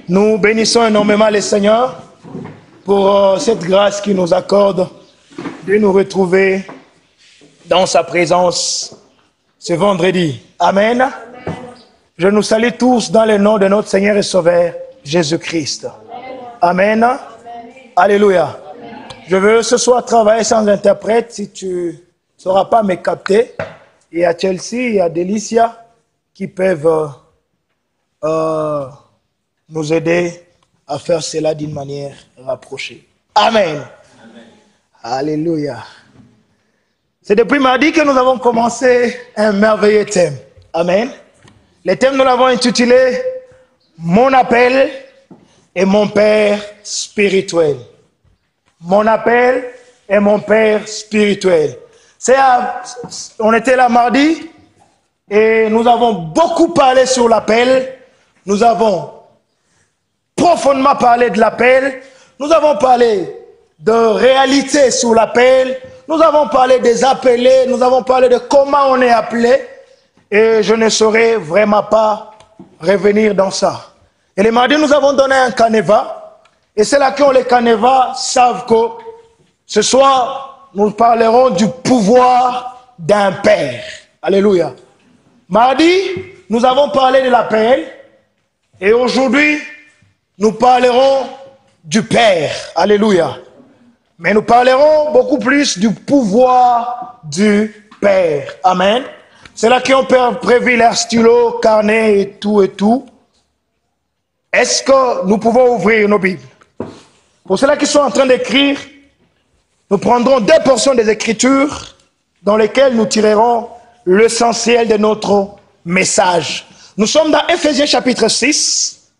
Nous bénissons énormément le Seigneur pour cette grâce qu'il nous accorde de nous retrouver dans sa présence ce vendredi. Amen. Amen. Je nous salue tous dans le nom de notre Seigneur et Sauveur Jésus-Christ. Amen. Amen. Alléluia. Amen. Je veux ce soir travailler sans interprète. Si tu ne sauras pas me capter, il y a Chelsea, il y a Delicia qui peuvent nous aider à faire cela d'une manière rapprochée. Amen. Amen. Alléluia. C'est depuis mardi que nous avons commencé un merveilleux thème. Amen. Le thème, nous l'avons intitulé « Mon appel et mon Père spirituel ». Mon appel et mon Père spirituel. On était là mardi et nous avons beaucoup parlé sur l'appel. Nous avons profondément parlé de l'appel. Nous avons parlé de réalité sur l'appel. Nous avons parlé des appelés. Nous avons parlé de comment on est appelé. Et je ne saurais vraiment pas revenir dans ça. Et les mardis, nous avons donné un canevas. Et c'est là que les canevas savent que ce soir, nous parlerons du pouvoir d'un père. Alléluia. Mardi, nous avons parlé de l'appel. Et aujourd'hui, nous parlerons du Père. Alléluia. Mais nous parlerons beaucoup plus du pouvoir du Père. Amen. C'est là qu'on peut prévu les stylos, carnet et tout. Est-ce que nous pouvons ouvrir nos Bibles? Pour ceux-là qui sont en train d'écrire, nous prendrons 2 portions des Écritures dans lesquelles nous tirerons l'essentiel de notre message. Nous sommes dans Éphésiens chapitre 6.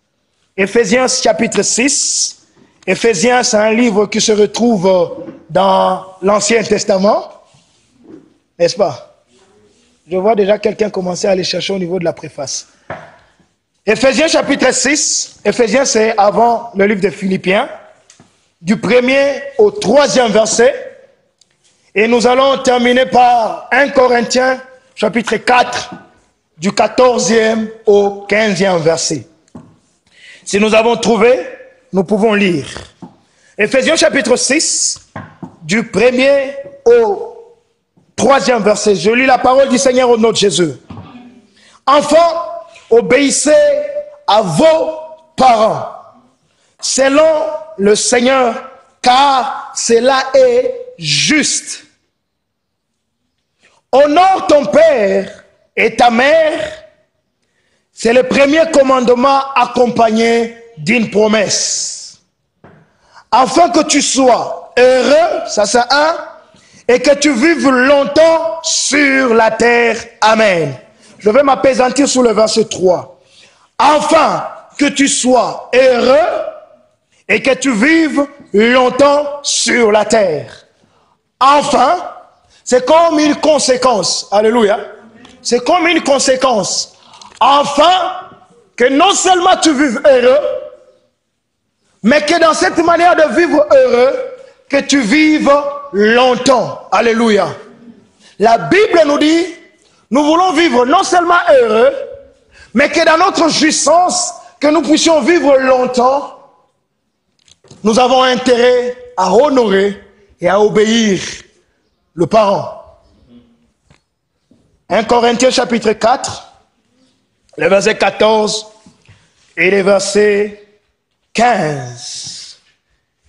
Éphésiens chapitre 6. Éphésiens, c'est un livre qui se retrouve dans l'Ancien Testament. N'est-ce pas? Je vois déjà quelqu'un commencer à aller chercher au niveau de la préface. Éphésiens chapitre 6. Éphésiens, c'est avant le livre de Philippiens. Du 1er au 3e verset. Et nous allons terminer par 1 Corinthiens chapitre 4. Du 14e au 15e verset. Si nous avons trouvé, nous pouvons lire. Éphésiens chapitre 6, du 1er au 3e verset. Je lis la parole du Seigneur au nom de Jésus. Enfants, obéissez à vos parents, selon le Seigneur, car cela est juste. Honore ton père et ta mère, c'est le premier commandement accompagné d'une promesse. Afin que tu sois heureux, ça c'est un, et que tu vives longtemps sur la terre. Amen. Je vais m'appesantir sur le verset 3. Afin que tu sois heureux et que tu vives longtemps sur la terre. Enfin, c'est comme une conséquence. Alléluia. C'est comme une conséquence. Afin que non seulement tu vives heureux, mais que dans cette manière de vivre heureux, que tu vives longtemps. Alléluia. La Bible nous dit, nous voulons vivre non seulement heureux, mais que dans notre jouissance, que nous puissions vivre longtemps, nous avons intérêt à honorer et à obéir le parent. 1 Corinthiens chapitre 4, le verset 14 et le verset 15.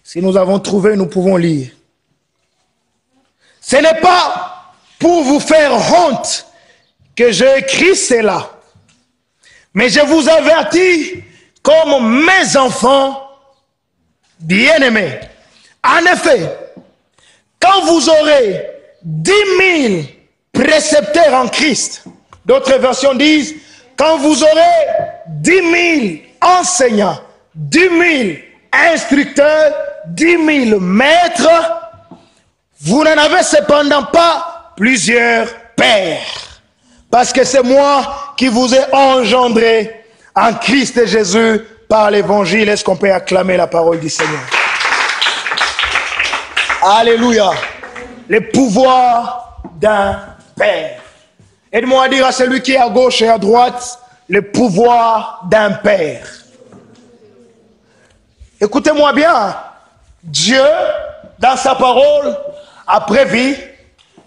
Si nous avons trouvé, nous pouvons lire. Ce n'est pas pour vous faire honte que j'ai écrit cela, mais je vous avertis comme mes enfants bien-aimés. En effet, quand vous aurez 10 000 précepteurs en Christ, d'autres versions disent, quand vous aurez 10 000 enseignants, 10 000 instructeurs, 10 000 maîtres, vous n'en avez cependant pas plusieurs pères. Parce que c'est moi qui vous ai engendré en Christ Jésus par l'évangile. Est-ce qu'on peut acclamer la parole du Seigneur? Alléluia. Le pouvoir d'un père. Aide-moi à dire à celui qui est à gauche et à droite, le pouvoir d'un père. Écoutez-moi bien. Dieu, dans sa parole, a prévu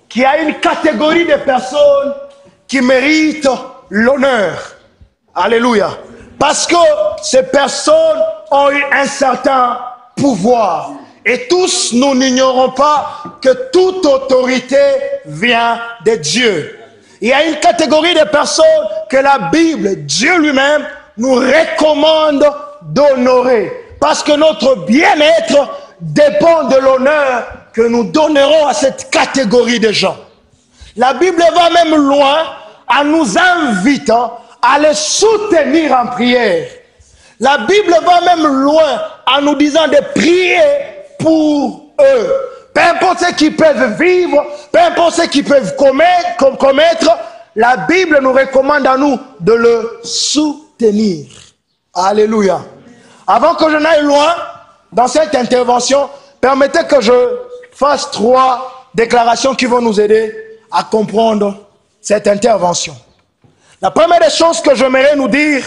qu'il y a une catégorie de personnes qui méritent l'honneur. Alléluia. Parce que ces personnes ont eu un certain pouvoir. Et tous, nous n'ignorons pas que toute autorité vient de Dieu. Il y a une catégorie de personnes que la Bible, Dieu lui-même, nous recommande d'honorer. Parce que notre bien-être dépend de l'honneur que nous donnerons à cette catégorie de gens. La Bible va même loin en nous invitant à les soutenir en prière. La Bible va même loin en nous disant de prier pour eux. Peu importe ce qu'ils peuvent vivre, peu importe ce qu'ils peuvent commettre, la Bible nous recommande à nous de le soutenir. Alléluia. Avant que je n'aille loin dans cette intervention, permettez que je fasse 3 déclarations qui vont nous aider à comprendre cette intervention. La première des choses que j'aimerais nous dire,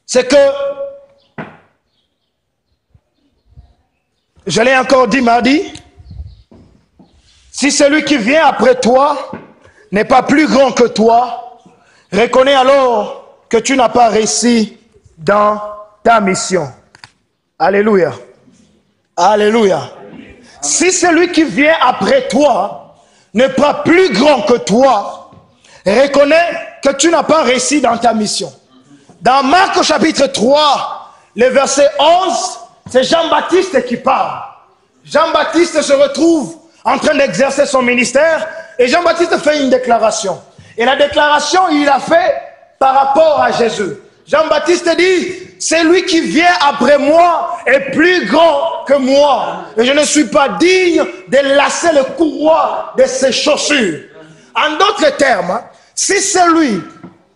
c'est que, je l'ai encore dit mardi, si celui qui vient après toi n'est pas plus grand que toi, reconnais alors que tu n'as pas réussi dans ta mission. Alléluia. Alléluia. Si celui qui vient après toi n'est pas plus grand que toi, reconnais que tu n'as pas réussi dans ta mission. Dans Marc chapitre 3, le verset 11, c'est Jean-Baptiste qui parle. Jean-Baptiste se retrouve en train d'exercer son ministère et Jean-Baptiste fait une déclaration. Et la déclaration, il l'a fait par rapport à Jésus. Jean-Baptiste dit, c'est lui qui vient après moi est plus grand que moi. Et je ne suis pas digne de lasser le courroie de ses chaussures. En d'autres termes, si celui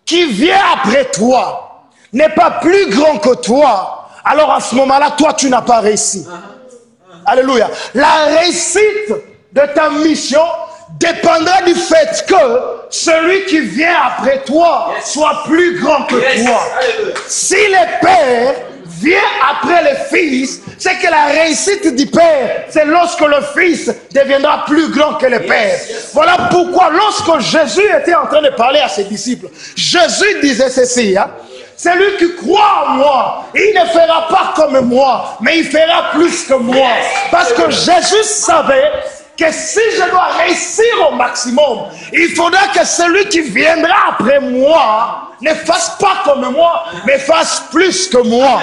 qui vient après toi n'est pas plus grand que toi, alors à ce moment-là, toi, tu n'as pas réussi. Alléluia. La réussite de ta mission dépendra du fait que celui qui vient après toi soit plus grand que toi. Si le Père vient après le Fils, c'est que la réussite du Père, c'est lorsque le Fils deviendra plus grand que le Père. Voilà pourquoi lorsque Jésus était en train de parler à ses disciples, Jésus disait ceci, celui qui croit en moi, il ne fera pas comme moi, mais il fera plus que moi. Parce que Jésus savait que si je dois réussir au maximum, il faudra que celui qui viendra après moi ne fasse pas comme moi, mais fasse plus que moi.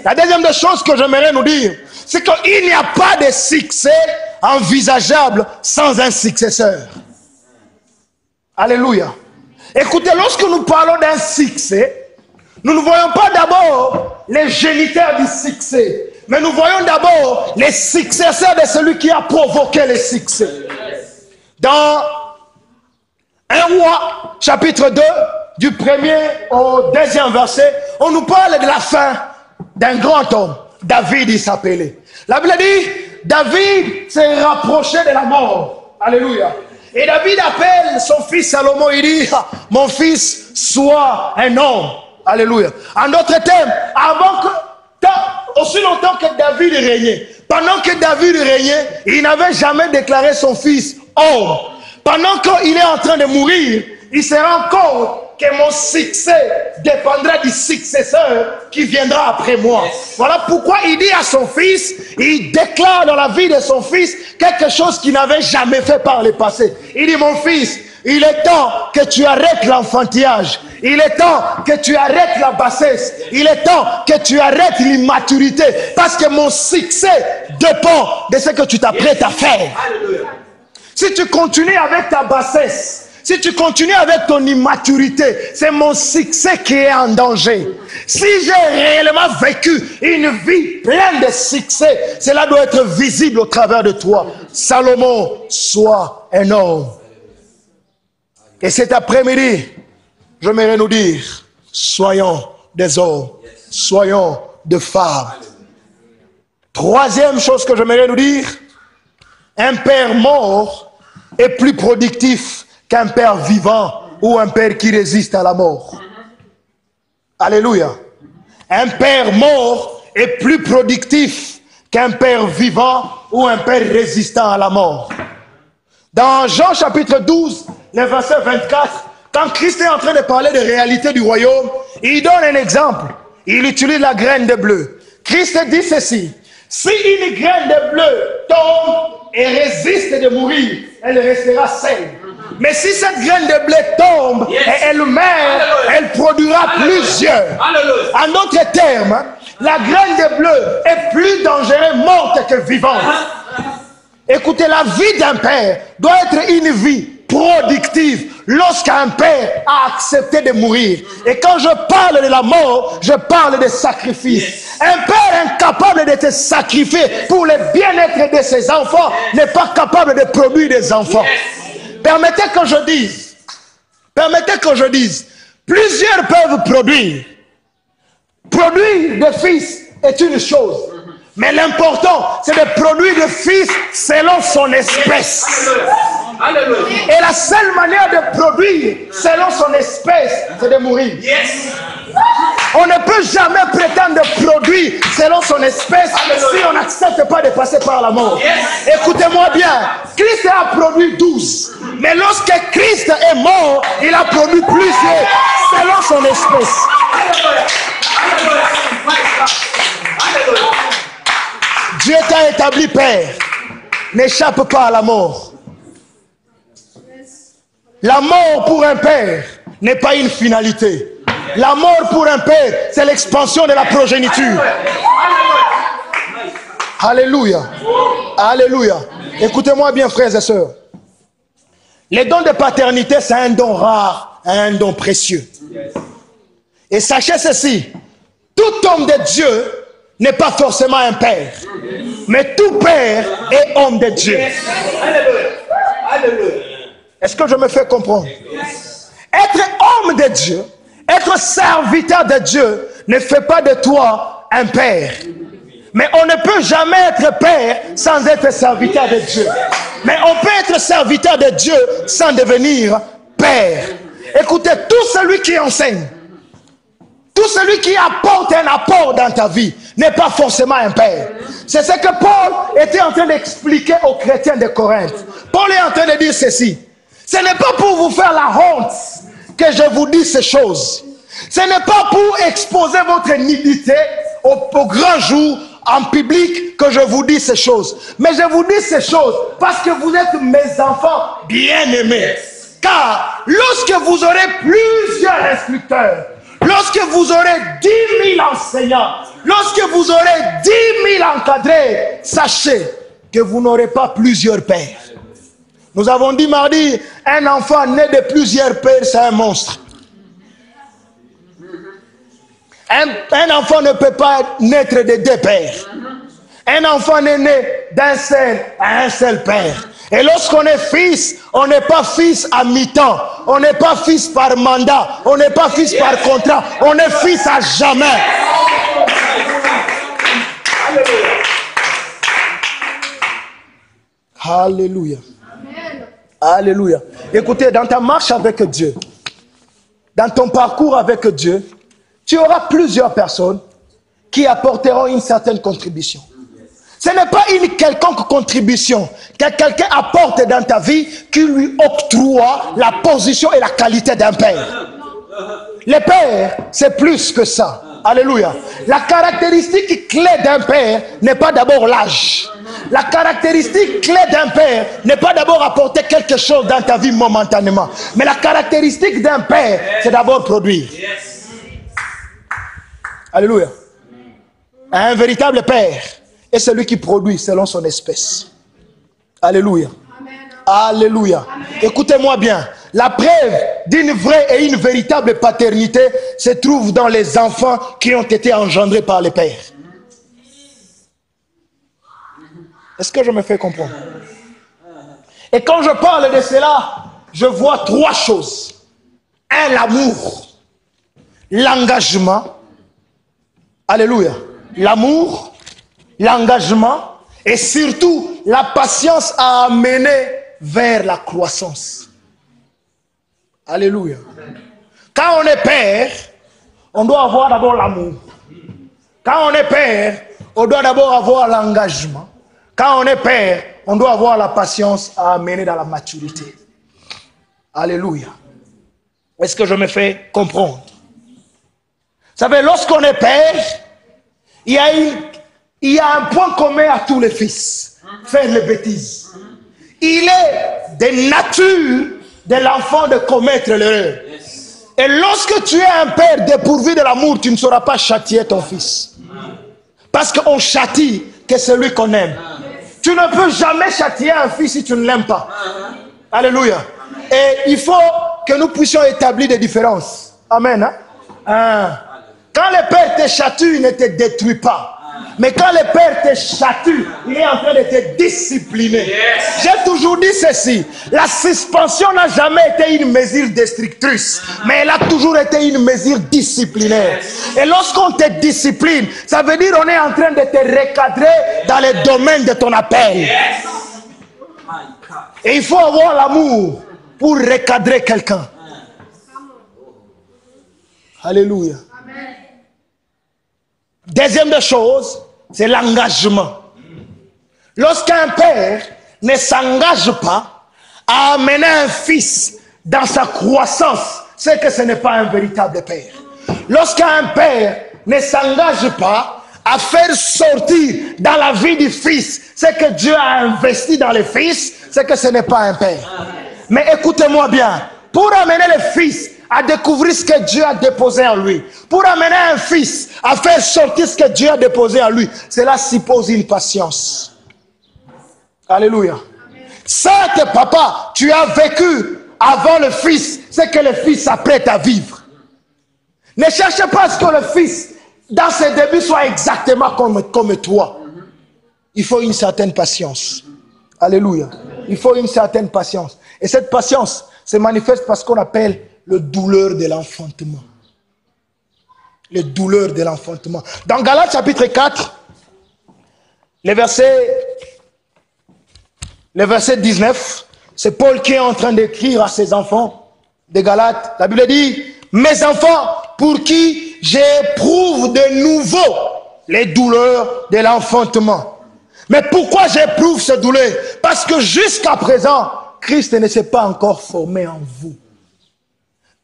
La deuxième des choses que j'aimerais nous dire, c'est qu'il n'y a pas de succès envisageable sans un successeur. Alléluia. Écoutez, lorsque nous parlons d'un succès, nous ne voyons pas d'abord les géniteurs du succès, mais nous voyons d'abord les successeurs de celui qui a provoqué le succès. Dans 1 Roi, chapitre 2, du 1er au 2e verset, on nous parle de la fin d'un grand homme. David, il s'appelait. La Bible dit, David s'est rapproché de la mort. Alléluia. Et David appelle son fils Salomon, il dit, mon fils, sois un homme. Alléluia. En d'autres termes, aussi longtemps que David régnait, pendant que David régnait, il n'avait jamais déclaré son fils homme. Pendant qu'il est en train de mourir, il se rend compte que mon succès dépendra du successeur qui viendra après moi. Voilà pourquoi il dit à son fils, il déclare dans la vie de son fils quelque chose qu'il n'avait jamais fait par le passé. Il dit, mon fils, il est temps que tu arrêtes l'enfantillage. Il est temps que tu arrêtes la bassesse. Il est temps que tu arrêtes l'immaturité. Parce que mon succès dépend de ce que tu t'apprêtes à faire. Si tu continues avec ta bassesse, si tu continues avec ton immaturité, c'est mon succès qui est en danger. Si j'ai réellement vécu une vie pleine de succès, cela doit être visible au travers de toi. Salomon, sois un homme. Et cet après-midi, j'aimerais nous dire, soyons des hommes, soyons des femmes. Troisième chose que j'aimerais nous dire, un père mort est plus productif qu'un père vivant ou un père qui résiste à la mort. Alléluia. Un père mort est plus productif qu'un père vivant ou un père résistant à la mort. Dans Jean chapitre 12, le verset 24, quand Christ est en train de parler des réalités du royaume, il donne un exemple. Il utilise la graine de bleu. Christ dit ceci: si une graine de bleu tombe et résiste de mourir, elle restera saine. Mais si cette graine de blé tombe et elle meurt, elle produira plusieurs. En d'autres termes, la graine de bleu est plus dangereuse morte que vivante. Écoutez, la vie d'un père doit être une vie productive lorsqu'un père a accepté de mourir. Et quand je parle de la mort, je parle de sacrifice. Un père incapable de te sacrifier pour le bien-être de ses enfants n'est pas capable de produire des enfants. Permettez que je dise, plusieurs peuvent produire. Produire des fils est une chose. Mais l'important, c'est de produire des fils selon son espèce. Et la seule manière de produire selon son espèce, c'est de mourir. On ne peut jamais prétendre de produire selon son espèce si on n'accepte pas de passer par la mort. Écoutez-moi bien, Christ a produit 12. Mais lorsque Christ est mort, il a produit plusieurs selon son espèce. Dieu t'a établi père. N'échappe pas à la mort. La mort pour un père n'est pas une finalité. La mort pour un père, c'est l'expansion de la progéniture. Alléluia. Alléluia. Écoutez-moi bien, frères et sœurs. Les dons de paternité, c'est un don rare, un don précieux. Et sachez ceci, tout homme de Dieu n'est pas forcément un père. Mais tout père est homme de Dieu. Est-ce que je me fais comprendre? Être homme de Dieu, être serviteur de Dieu ne fait pas de toi un père. Mais on ne peut jamais être père sans être serviteur de Dieu. Mais on peut être serviteur de Dieu sans devenir père. Écoutez, tout celui qui enseigne, tout celui qui apporte un apport dans ta vie n'est pas forcément un père. C'est ce que Paul était en train d'expliquer aux chrétiens de Corinthe. Paul est en train de dire ceci. Ce n'est pas pour vous faire la honte que je vous dis ces choses. Ce n'est pas pour exposer votre nudité au grand jour en public que je vous dis ces choses. Mais je vous dis ces choses parce que vous êtes mes enfants bien-aimés. Car lorsque vous aurez plusieurs instructeurs, lorsque vous aurez 10 000 enseignants, lorsque vous aurez 10 000 encadrés, sachez que vous n'aurez pas plusieurs pères. Nous avons dit mardi, un enfant né de plusieurs pères, c'est un monstre. Un enfant ne peut pas naître de deux pères. Un enfant n'est né d'un seul à un seul père. Et lorsqu'on est fils, on n'est pas fils à mi-temps. On n'est pas fils par mandat. On n'est pas fils par contrat. On est fils à jamais. Alléluia. Alléluia. Écoutez, dans ta marche avec Dieu, dans ton parcours avec Dieu, tu auras plusieurs personnes qui apporteront une certaine contribution. Ce n'est pas une quelconque contribution que quelqu'un apporte dans ta vie qui lui octroie la position et la qualité d'un père. Le père, c'est plus que ça. Alléluia. La caractéristique clé d'un père n'est pas d'abord l'âge. La caractéristique clé d'un père n'est pas d'abord apporter quelque chose dans ta vie momentanément. Mais la caractéristique d'un père, c'est d'abord produire. Alléluia. Un véritable père est celui qui produit selon son espèce. Alléluia. Alléluia. Écoutez-moi bien. La preuve d'une vraie et une véritable paternité se trouve dans les enfants qui ont été engendrés par les pères. Est-ce que je me fais comprendre? Et quand je parle de cela, je vois trois choses. Un, l'amour. L'engagement. Alléluia. L'amour, l'engagement et surtout la patience à amener vers la croissance. Alléluia. Quand on est père, on doit avoir d'abord l'amour. Quand on est père, on doit d'abord avoir l'engagement. Quand on est père, on doit avoir la patience à amener dans la maturité. Alléluia. Est-ce que je me fais comprendre? Vous savez, lorsqu'on est père, il y a un point commun à tous les fils. Faire les bêtises. Il est de nature de l'enfant de commettre l'erreur. Et lorsque tu es un père dépourvu de l'amour, tu ne sauras pas châtier ton fils. Parce qu'on châtie que celui qu'on aime. Tu ne peux jamais châtier un fils si tu ne l'aimes pas. Alléluia. Et il faut que nous puissions établir des différences. Amen. Quand le père te chatue, il ne te détruit pas. Mais quand le père te chatue, il est en train de te discipliner. Yes. J'ai toujours dit ceci. La suspension n'a jamais été une mesure destructrice, mais elle a toujours été une mesure disciplinaire. Yes. Et lorsqu'on te discipline, ça veut dire qu'on est en train de te recadrer dans le domaine de ton appel. Yes. Et il faut avoir l'amour pour recadrer quelqu'un. Alléluia. Deuxième des choses, c'est l'engagement. Lorsqu'un père ne s'engage pas à amener un fils dans sa croissance, c'est que ce n'est pas un véritable père. Lorsqu'un père ne s'engage pas à faire sortir dans la vie du fils ce que Dieu a investi dans le fils, c'est que ce n'est pas un père. Mais écoutez-moi bien, pour amener le fils à découvrir ce que Dieu a déposé en lui, pour amener un fils à faire sortir ce que Dieu a déposé en lui, cela suppose une patience. Alléluia. Certes, papa, tu as vécu avant le fils ce que le fils s'apprête à vivre. Ne cherchez pas à ce que le fils, dans ses débuts, soit exactement comme toi. Il faut une certaine patience. Alléluia. Il faut une certaine patience. Et cette patience se manifeste par ce qu'on appelle le douleur de l'enfantement. Le douleur de l'enfantement. Dans Galates chapitre 4, le verset 19, c'est Paul qui est en train d'écrire à ses enfants de Galates. La Bible dit, mes enfants, pour qui j'éprouve de nouveau les douleurs de l'enfantement. Mais pourquoi j'éprouve ces douleurs? Parce que jusqu'à présent, Christ ne s'est pas encore formé en vous.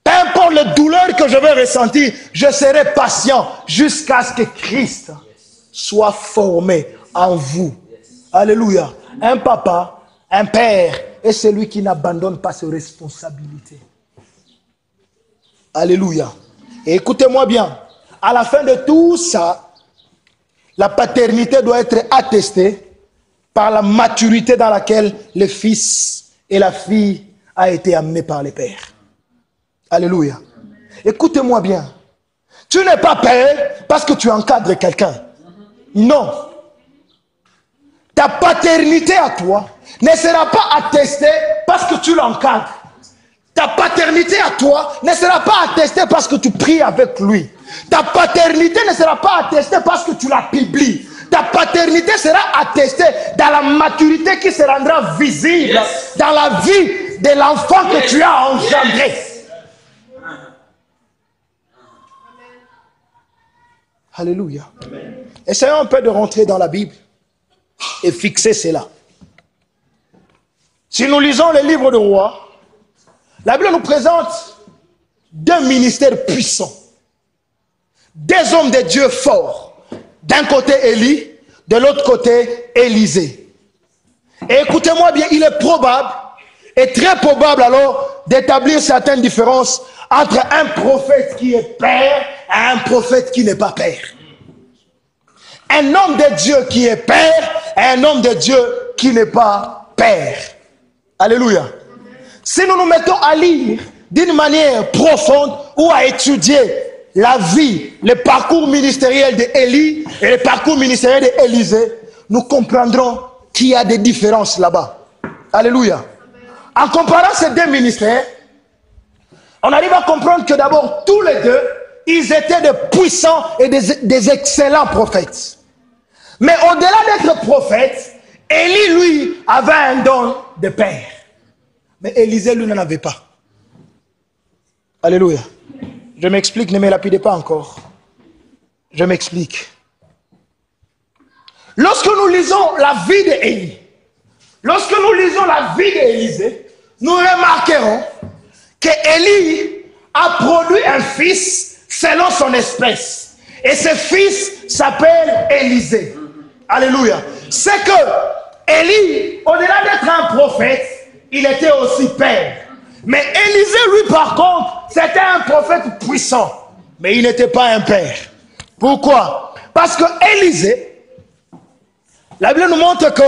Peu importe les douleurs que je vais ressentir, je serai patient jusqu'à ce que Christ soit formé en vous. Alléluia. Un papa, un père est celui qui n'abandonne pas ses responsabilités. Alléluia. Et écoutez-moi bien, à la fin de tout ça, la paternité doit être attestée par la maturité dans laquelle le fils et la fille a été amenés par les pères. Alléluia. Écoutez-moi bien. Tu n'es pas père parce que tu encadres quelqu'un. Non. Ta paternité à toi ne sera pas attestée parce que tu l'encadres. Ta paternité à toi ne sera pas attestée parce que tu pries avec lui. Ta paternité ne sera pas attestée parce que tu la publies. Ta paternité sera attestée dans la maturité qui se rendra visible dans la vie de l'enfant que tu as engendré. Alléluia. Essayons un peu de rentrer dans la Bible et fixer cela. Si nous lisons les livres de rois, la Bible nous présente deux ministères puissants. Des hommes de Dieu forts. D'un côté Élie, de l'autre côté Élisée. Et écoutez-moi bien, il est probable, et très probable alors, d'établir certaines différences entre un prophète qui est père et un prophète qui n'est pas père. Un homme de Dieu qui est père et un homme de Dieu qui n'est pas père. Alléluia. Si nous nous mettons à lire d'une manière profonde ou à étudier la vie, le parcours ministériel d'Élie et le parcours ministériel d'Élisée, nous comprendrons qu'il y a des différences là-bas. Alléluia. En comparant ces deux ministères, on arrive à comprendre que d'abord, tous les deux, ils étaient de puissants et des excellents prophètes. Mais au-delà d'être prophète, Élie, lui, avait un don de père. Mais Élisée, lui, n'en avait pas. Alléluia. Je m'explique, ne me lapidez pas encore. Je m'explique. Lorsque nous lisons la vie d'Élie, lorsque nous lisons la vie d'Élisée, nous remarquerons qu'Élie a produit un fils selon son espèce. Et ce fils s'appelle Élisée. Alléluia. C'est que Élie, au-delà d'être un prophète, il était aussi père. Mais Élisée, lui, par contre, c'était un prophète puissant. Mais il n'était pas un père. Pourquoi? Parce que Élisée, la Bible nous montre que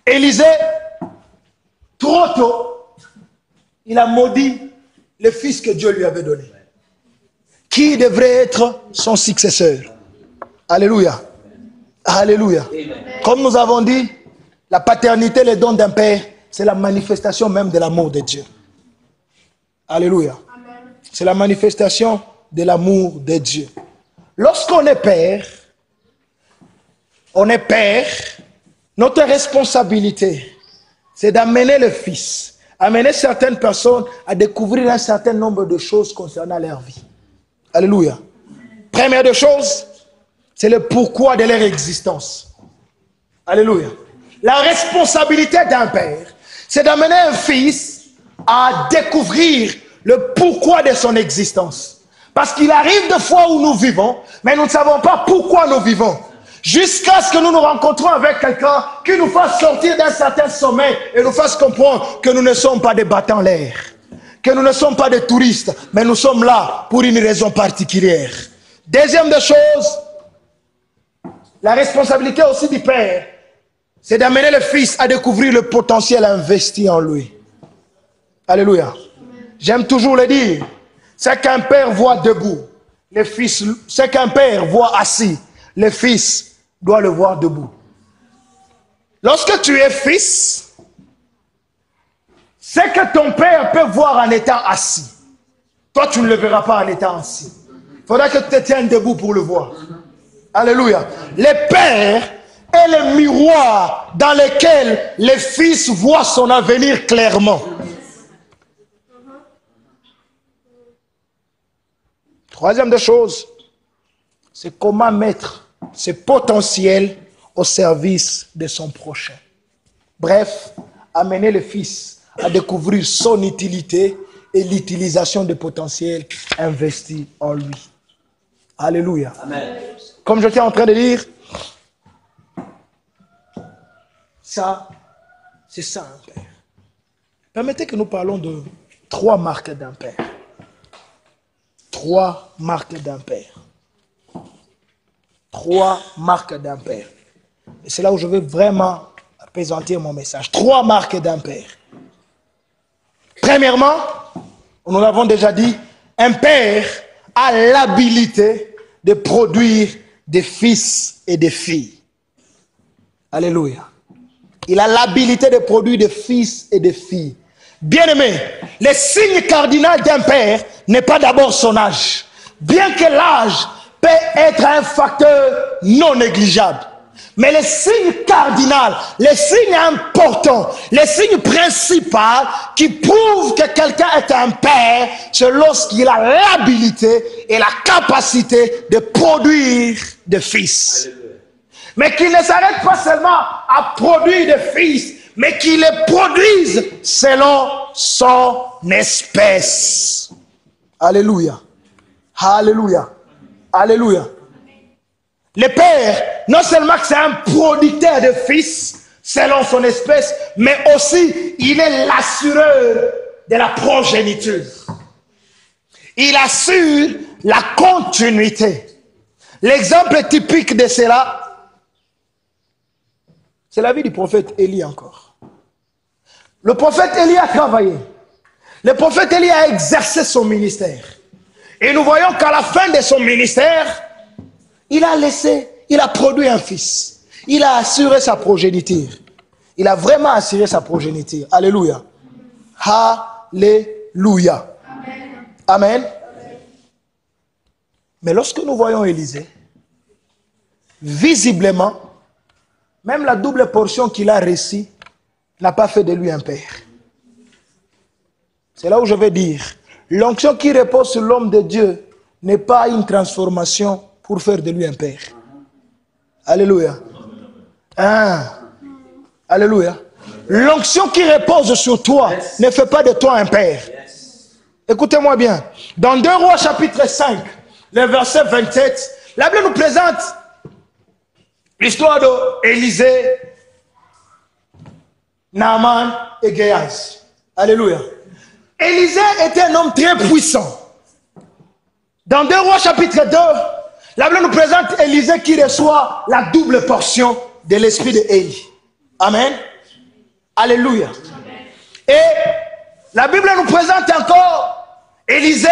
Élisée, trop tôt, il a maudit le fils que Dieu lui avait donné. Qui devrait être son successeur? Alléluia. Alléluia. Comme nous avons dit, la paternité, le don d'un père, c'est la manifestation même de l'amour de Dieu. Alléluia. C'est la manifestation de l'amour de Dieu. Lorsqu'on est père, notre responsabilité, c'est d'amener le fils, amener certaines personnes à découvrir un certain nombre de choses concernant leur vie. Alléluia. Première des choses, c'est le pourquoi de leur existence. Alléluia. La responsabilité d'un père, c'est d'amener un fils à découvrir le pourquoi de son existence. Parce qu'il arrive des fois où nous vivons, mais nous ne savons pas pourquoi nous vivons. Jusqu'à ce que nous nous rencontrons avec quelqu'un qui nous fasse sortir d'un certain sommeil et nous fasse comprendre que nous ne sommes pas des battants en l'air, que nous ne sommes pas des touristes, mais nous sommes là pour une raison particulière. Deuxième des choses, la responsabilité aussi du père, c'est d'amener le fils à découvrir le potentiel investi en lui. Alléluia. J'aime toujours le dire. Ce qu'un père voit debout, le fils, ce qu'un père voit assis, le fils doit le voir debout. Lorsque tu es fils, ce que ton père peut voir en étant assis, toi tu ne le verras pas en étant assis. Il faudra que tu te tiennes debout pour le voir. Alléluia. Le père est le miroir dans lequel le fils voit son avenir clairement. Troisième des choses, c'est comment mettre ce potentiel au service de son prochain. Bref, amener le fils à découvrir son utilité et l'utilisation des potentiels investis en lui. Alléluia. Amen. Comme j'étais en train de dire, ça, c'est ça un père. Permettez que nous parlons de 3 marques d'un père. 3 marques d'un père. 3 marques d'un père. Et c'est là où je veux vraiment présenter mon message. 3 marques d'un père. Premièrement, nous l'avons déjà dit, un père a l'habilité de produire des fils et des filles. Alléluia. Il a l'habilité de produire des fils et des filles. Bien-aimé, le signe cardinal d'un père n'est pas d'abord son âge. Bien que l'âge peut être un facteur non négligeable. Mais le signe cardinal, le signe important, le signe principal qui prouve que quelqu'un est un père, c'est lorsqu'il a l'habilité et la capacité de produire des fils. Mais qu'il ne s'arrête pas seulement à produire des fils, mais qu'il les produise selon son espèce. Alléluia. Alléluia. Alléluia. Le père, non seulement que c'est un producteur de fils selon son espèce, mais aussi il est l'assureur de la progéniture. Il assure la continuité. L'exemple typique de cela, c'est la vie du prophète Élie encore. Le prophète Élie a travaillé. Le prophète Élie a exercé son ministère. Et nous voyons qu'à la fin de son ministère, il a produit un fils. Il a assuré sa progéniture. Il a vraiment assuré sa progéniture. Alléluia. Alléluia. Amen. Amen. Mais lorsque nous voyons Élisée, visiblement, même la double portion qu'il a reçue n'a pas fait de lui un père. C'est là où je vais dire, L'onction qui repose sur l'homme de Dieu n'est pas une transformation pour faire de lui un père. Alléluia. Alléluia. L'onction qui repose sur toi ne fait pas de toi un père. Écoutez-moi bien. Dans 2 Rois chapitre 5, le verset 27, la Bible nous présente l'histoire d'Élisée, Naaman et Géhaz. Alléluia. Élisée était un homme très puissant. Dans 2 Rois chapitre 2, la Bible nous présente Élisée qui reçoit la double portion de l'esprit d'Élie. Amen. Alléluia. Et la Bible nous présente encore Élisée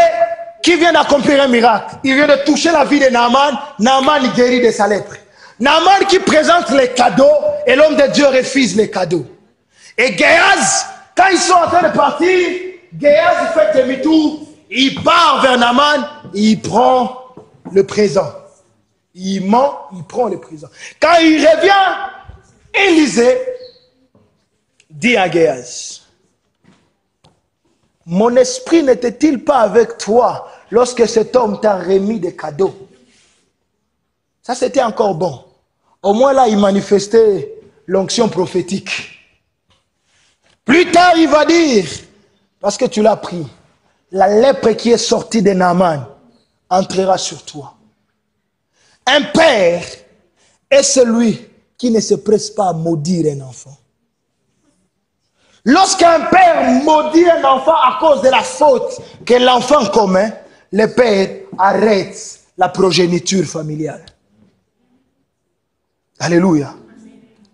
qui vient d'accomplir un miracle. Il vient de toucher la vie de Naaman. Naaman guérit de sa lèpre. Naaman qui présente les cadeaux et l'homme de Dieu refuse les cadeaux. Et Géhaz, quand ils sont en train de partir, Géhaz fait demi-tour, il part vers Naaman, il prend le présent. Il ment, il prend le présent. Quand il revient, Élisée dit à Géhaz, mon esprit n'était-il pas avec toi lorsque cet homme t'a remis des cadeaux? Ça, c'était encore bon. Au moins là, il manifestait l'onction prophétique. Plus tard, il va dire, parce que tu l'as pris, la lèpre qui est sortie de Naaman entrera sur toi. Un père est celui qui ne se presse pas à maudire un enfant. Lorsqu'un père maudit un enfant à cause de la faute que l'enfant commet, le père arrête la progéniture familiale. Alléluia.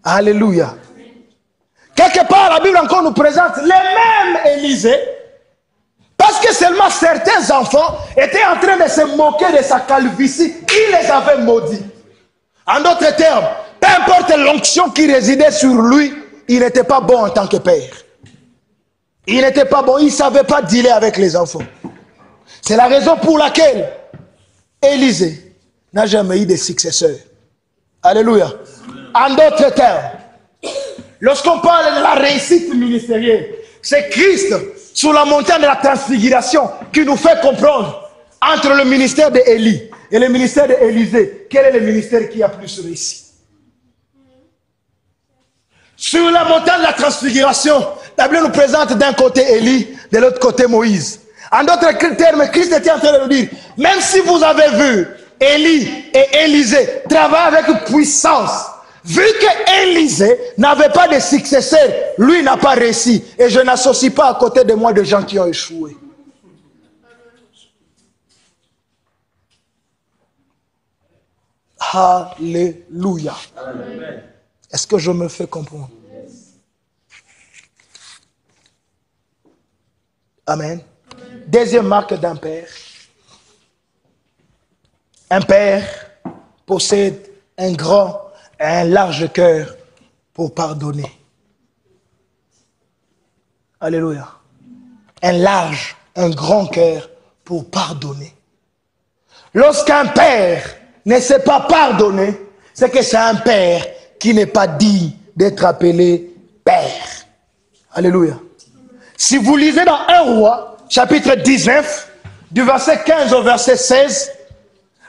Alléluia. Quelque part, la Bible encore nous présente les mêmes Élisée, parce que seulement certains enfants étaient en train de se moquer de sa calvitie, il les avait maudits. En d'autres termes, peu importe l'onction qui résidait sur lui, il n'était pas bon en tant que père. Il n'était pas bon, il ne savait pas dealer avec les enfants. C'est la raison pour laquelle Élisée n'a jamais eu de successeur. Alléluia. En d'autres termes, lorsqu'on parle de la réussite ministérielle, c'est Christ sur la montagne de la transfiguration qui nous fait comprendre entre le ministère d'Élie et le ministère d'Élisée, quel est le ministère qui a plus réussi. Sur la montagne de la transfiguration, la Bible nous présente d'un côté Élie, de l'autre côté Moïse. En d'autres termes, Christ était en train de nous dire, même si vous avez vu Élie et Élisée travailler avec puissance, vu que Élisée n'avait pas de successeur, lui n'a pas réussi. Et je n'associe pas à côté de moi des gens qui ont échoué. Alléluia. Est-ce que je me fais comprendre? Amen. Deuxième marque d'un père. Un père possède un grand et un large cœur pour pardonner. Alléluia. Un large, un grand cœur pour pardonner. Lorsqu'un père ne sait pas pardonner, c'est que c'est un père qui n'est pas digne d'être appelé père. Alléluia. Si vous lisez dans 1 Roi, chapitre 19, du verset 15 au verset 16,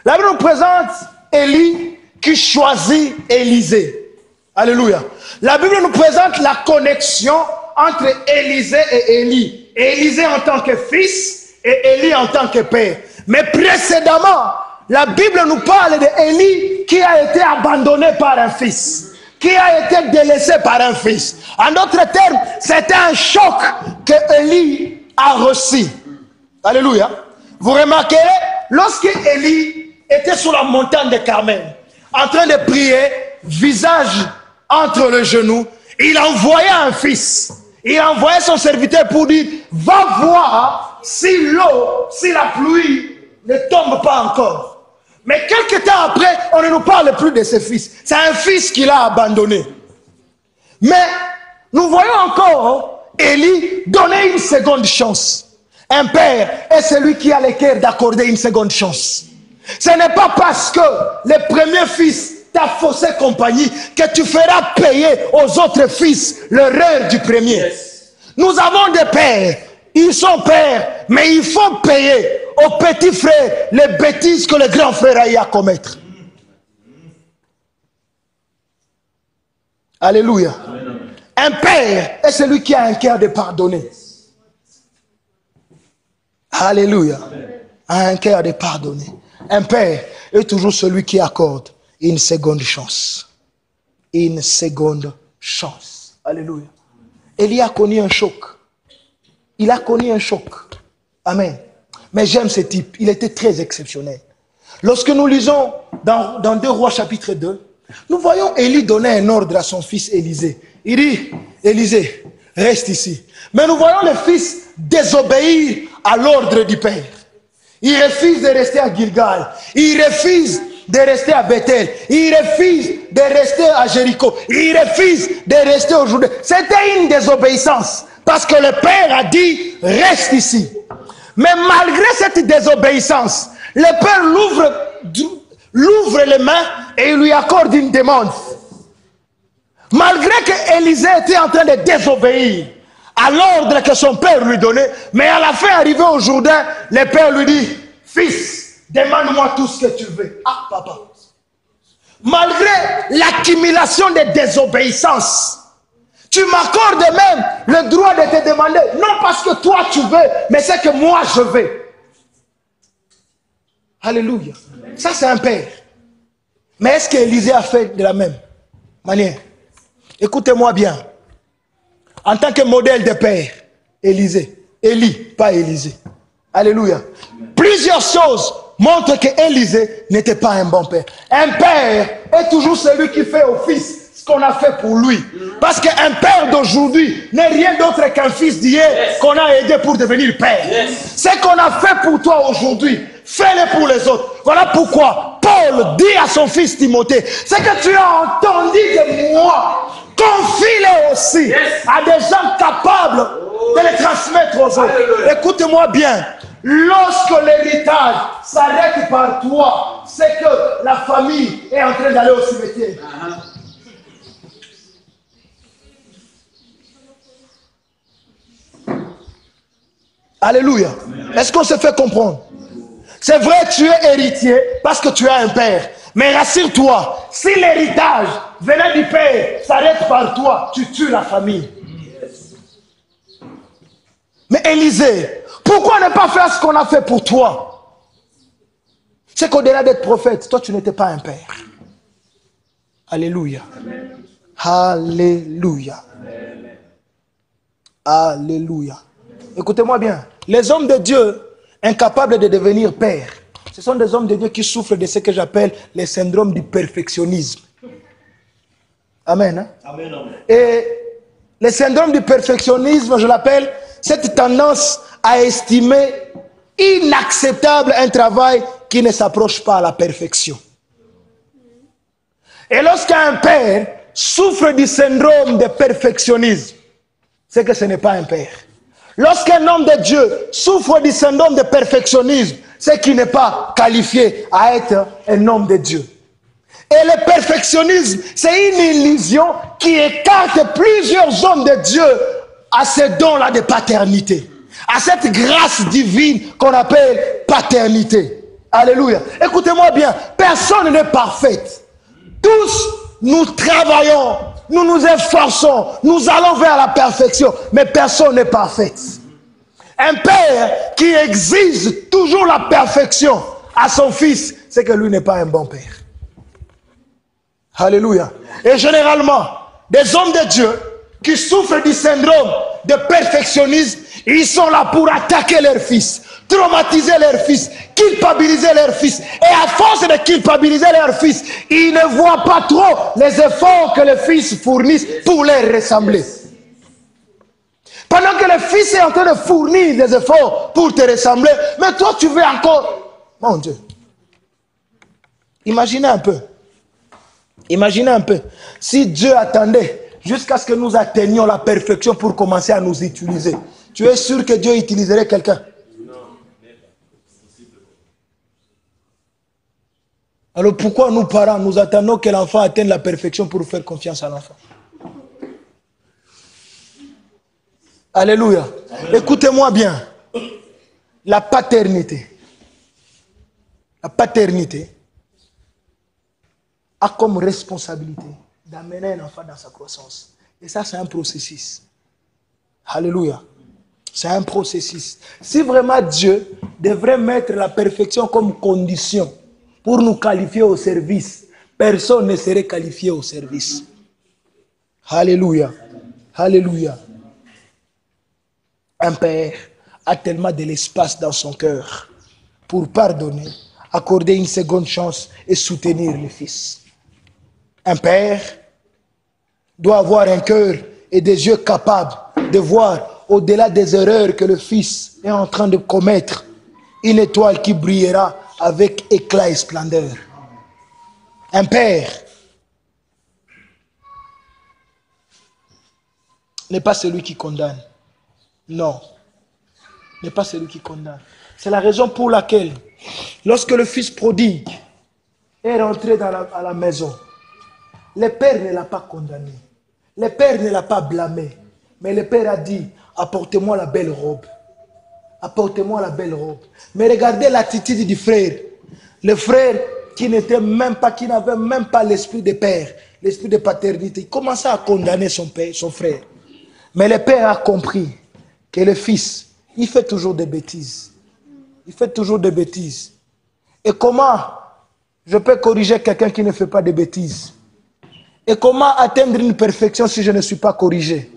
la Bible nous présente Élie qui choisit Élisée. Alléluia. La Bible nous présente la connexion entre Élisée et Élie. Élisée en tant que fils et Élie en tant que père. Mais précédemment, la Bible nous parle d'Élie qui a été abandonné par un fils, qui a été délaissé par un fils. En d'autres termes, c'était un choc que Élie a reçu. Alléluia. Vous remarquerez, lorsque Élie était sur la montagne de Carmel, en train de prier, visage entre les genoux, il envoyait un fils. Il envoyait son serviteur pour dire, va voir si l'eau, si la pluie ne tombe pas encore. Mais quelques temps après, on ne nous parle plus de ce fils. C'est un fils qu'il a abandonné. Mais nous voyons encore Élie donner une seconde chance. Un père est celui qui a le cœur d'accorder une seconde chance. Ce n'est pas parce que le premier fils t'a faussé compagnie que tu feras payer aux autres fils l'erreur du premier. Nous avons des pères Ils sont pères, mais il faut payer aux petits frères les bêtises que le grand frère a eu à commettre. Alléluia. Un père est celui qui a un cœur de pardonner. Alléluia. Un cœur de pardonner. Un père est toujours celui qui accorde une seconde chance. Une seconde chance. Alléluia. Élie a connu un choc. Il a connu un choc. Amen. Mais j'aime ce type. Il était très exceptionnel. Lorsque nous lisons dans 2 Rois chapitre 2, nous voyons Élie donner un ordre à son fils Élisée. Il dit, Élisée, reste ici. Mais nous voyons le fils désobéir à l'ordre du père. Il refuse de rester à Gilgal. Il refuse de rester à Bethel. Il refuse de rester à Jéricho. Il refuse de rester au Jourdain. C'était une désobéissance. Parce que le père a dit, reste ici. Mais malgré cette désobéissance, le père l'ouvre les mains et il lui accorde une demande. Malgré que Élisée était en train de désobéir à l'ordre que son père lui donnait, mais à la fin, arrivé au Jourdain, le père lui dit, fils, demande-moi tout ce que tu veux. Ah, papa. Malgré l'accumulation de désobéissance, tu m'accordes même le droit de te demander, non parce que toi tu veux, mais c'est que moi je veux. Alléluia. Ça c'est un père. Mais est-ce qu'Élisée a fait de la même manière? Écoutez-moi bien. En tant que modèle de père, Élie, pas Élisée. Alléluia. Plusieurs choses montrent que Élisée n'était pas un bon père. Un père est toujours celui qui fait au fils ce qu'on a fait pour lui. Parce qu'un père d'aujourd'hui n'est rien d'autre qu'un fils d'hier qu'on a aidé pour devenir père. Ce qu'on a fait pour toi aujourd'hui, fais-le pour les autres. Voilà pourquoi Paul dit à son fils Timothée, ce que tu as entendu de moi, confie-le aussi à des gens capables de le transmettre aux autres. Écoute-moi bien. Lorsque l'héritage s'arrête par toi, c'est que la famille est en train d'aller au cimetière. Alléluia. Est-ce qu'on se fait comprendre? C'est vrai, tu es héritier parce que tu as un père. Mais rassure-toi, si l'héritage venant du père s'arrête par toi, tu tues la famille. Mais Élisée, pourquoi ne pas faire ce qu'on a fait pour toi? C'est qu'au-delà d'être prophète, toi tu n'étais pas un père. Alléluia. Alléluia. Alléluia. Écoutez-moi bien. Les hommes de Dieu incapables de devenir pères, ce sont des hommes de Dieu qui souffrent de ce que j'appelle le syndrome du perfectionnisme. Amen. Hein? Amen, amen. Et le syndrome du perfectionnisme, je l'appelle cette tendance à estimer inacceptable un travail qui ne s'approche pas à la perfection. Et lorsqu'un père souffre du syndrome de perfectionnisme, c'est que ce n'est pas un père. Lorsqu'un homme de Dieu souffre du syndrome de perfectionnisme, c'est qu'il n'est pas qualifié à être un homme de Dieu. Et le perfectionnisme, c'est une illusion qui écarte plusieurs hommes de Dieu à ce don-là de paternité, à cette grâce divine qu'on appelle paternité. Alléluia. Écoutez-moi bien, personne n'est parfait. Tous, nous travaillons, nous nous efforçons, nous allons vers la perfection, mais personne n'est parfait. Un père qui exige toujours la perfection à son fils, c'est que lui n'est pas un bon père. Alléluia. Et généralement, des hommes de Dieu qui souffrent du syndrome de perfectionnisme, ils sont là pour attaquer leur fils, traumatiser leur fils, culpabiliser leur fils. Et à force de culpabiliser leur fils, ils ne voient pas trop les efforts que le fils fournisse pour leur ressembler. Pendant que le fils est en train de fournir des efforts pour te ressembler, mais toi tu veux encore... Mon Dieu. Imaginez un peu. Imaginez un peu. Si Dieu attendait jusqu'à ce que nous atteignions la perfection pour commencer à nous utiliser, tu es sûr que Dieu utiliserait quelqu'un? Alors pourquoi nous parents, nous attendons que l'enfant atteigne la perfection pour faire confiance à l'enfant? Alléluia. Écoutez-moi bien. La paternité a comme responsabilité d'amener un enfant dans sa croissance. Et ça, c'est un processus. Alléluia. C'est un processus. Si vraiment Dieu devrait mettre la perfection comme condition pour nous qualifier au service, personne ne serait qualifié au service. Alléluia. Alléluia. Un père a tellement de l'espace dans son cœur pour pardonner, accorder une seconde chance et soutenir le fils. Un père doit avoir un cœur et des yeux capables de voir au-delà des erreurs que le fils est en train de commettre, une étoile qui brillera avec éclat et splendeur. Un père n'est pas celui qui condamne. Non, n'est pas celui qui condamne. C'est la raison pour laquelle, lorsque le fils prodigue est rentré à la maison, le père ne l'a pas condamné. Le père ne l'a pas blâmé. Mais le père a dit, apportez-moi la belle robe. Apportez-moi la belle robe. Mais regardez l'attitude du frère. Le frère qui n'avait même pas l'esprit de père, l'esprit de paternité. Il commençait à condamner son père, son frère. Mais le père a compris que le fils, il fait toujours des bêtises. Il fait toujours des bêtises. Et comment je peux corriger quelqu'un qui ne fait pas de bêtises? Et comment atteindre une perfection si je ne suis pas corrigé?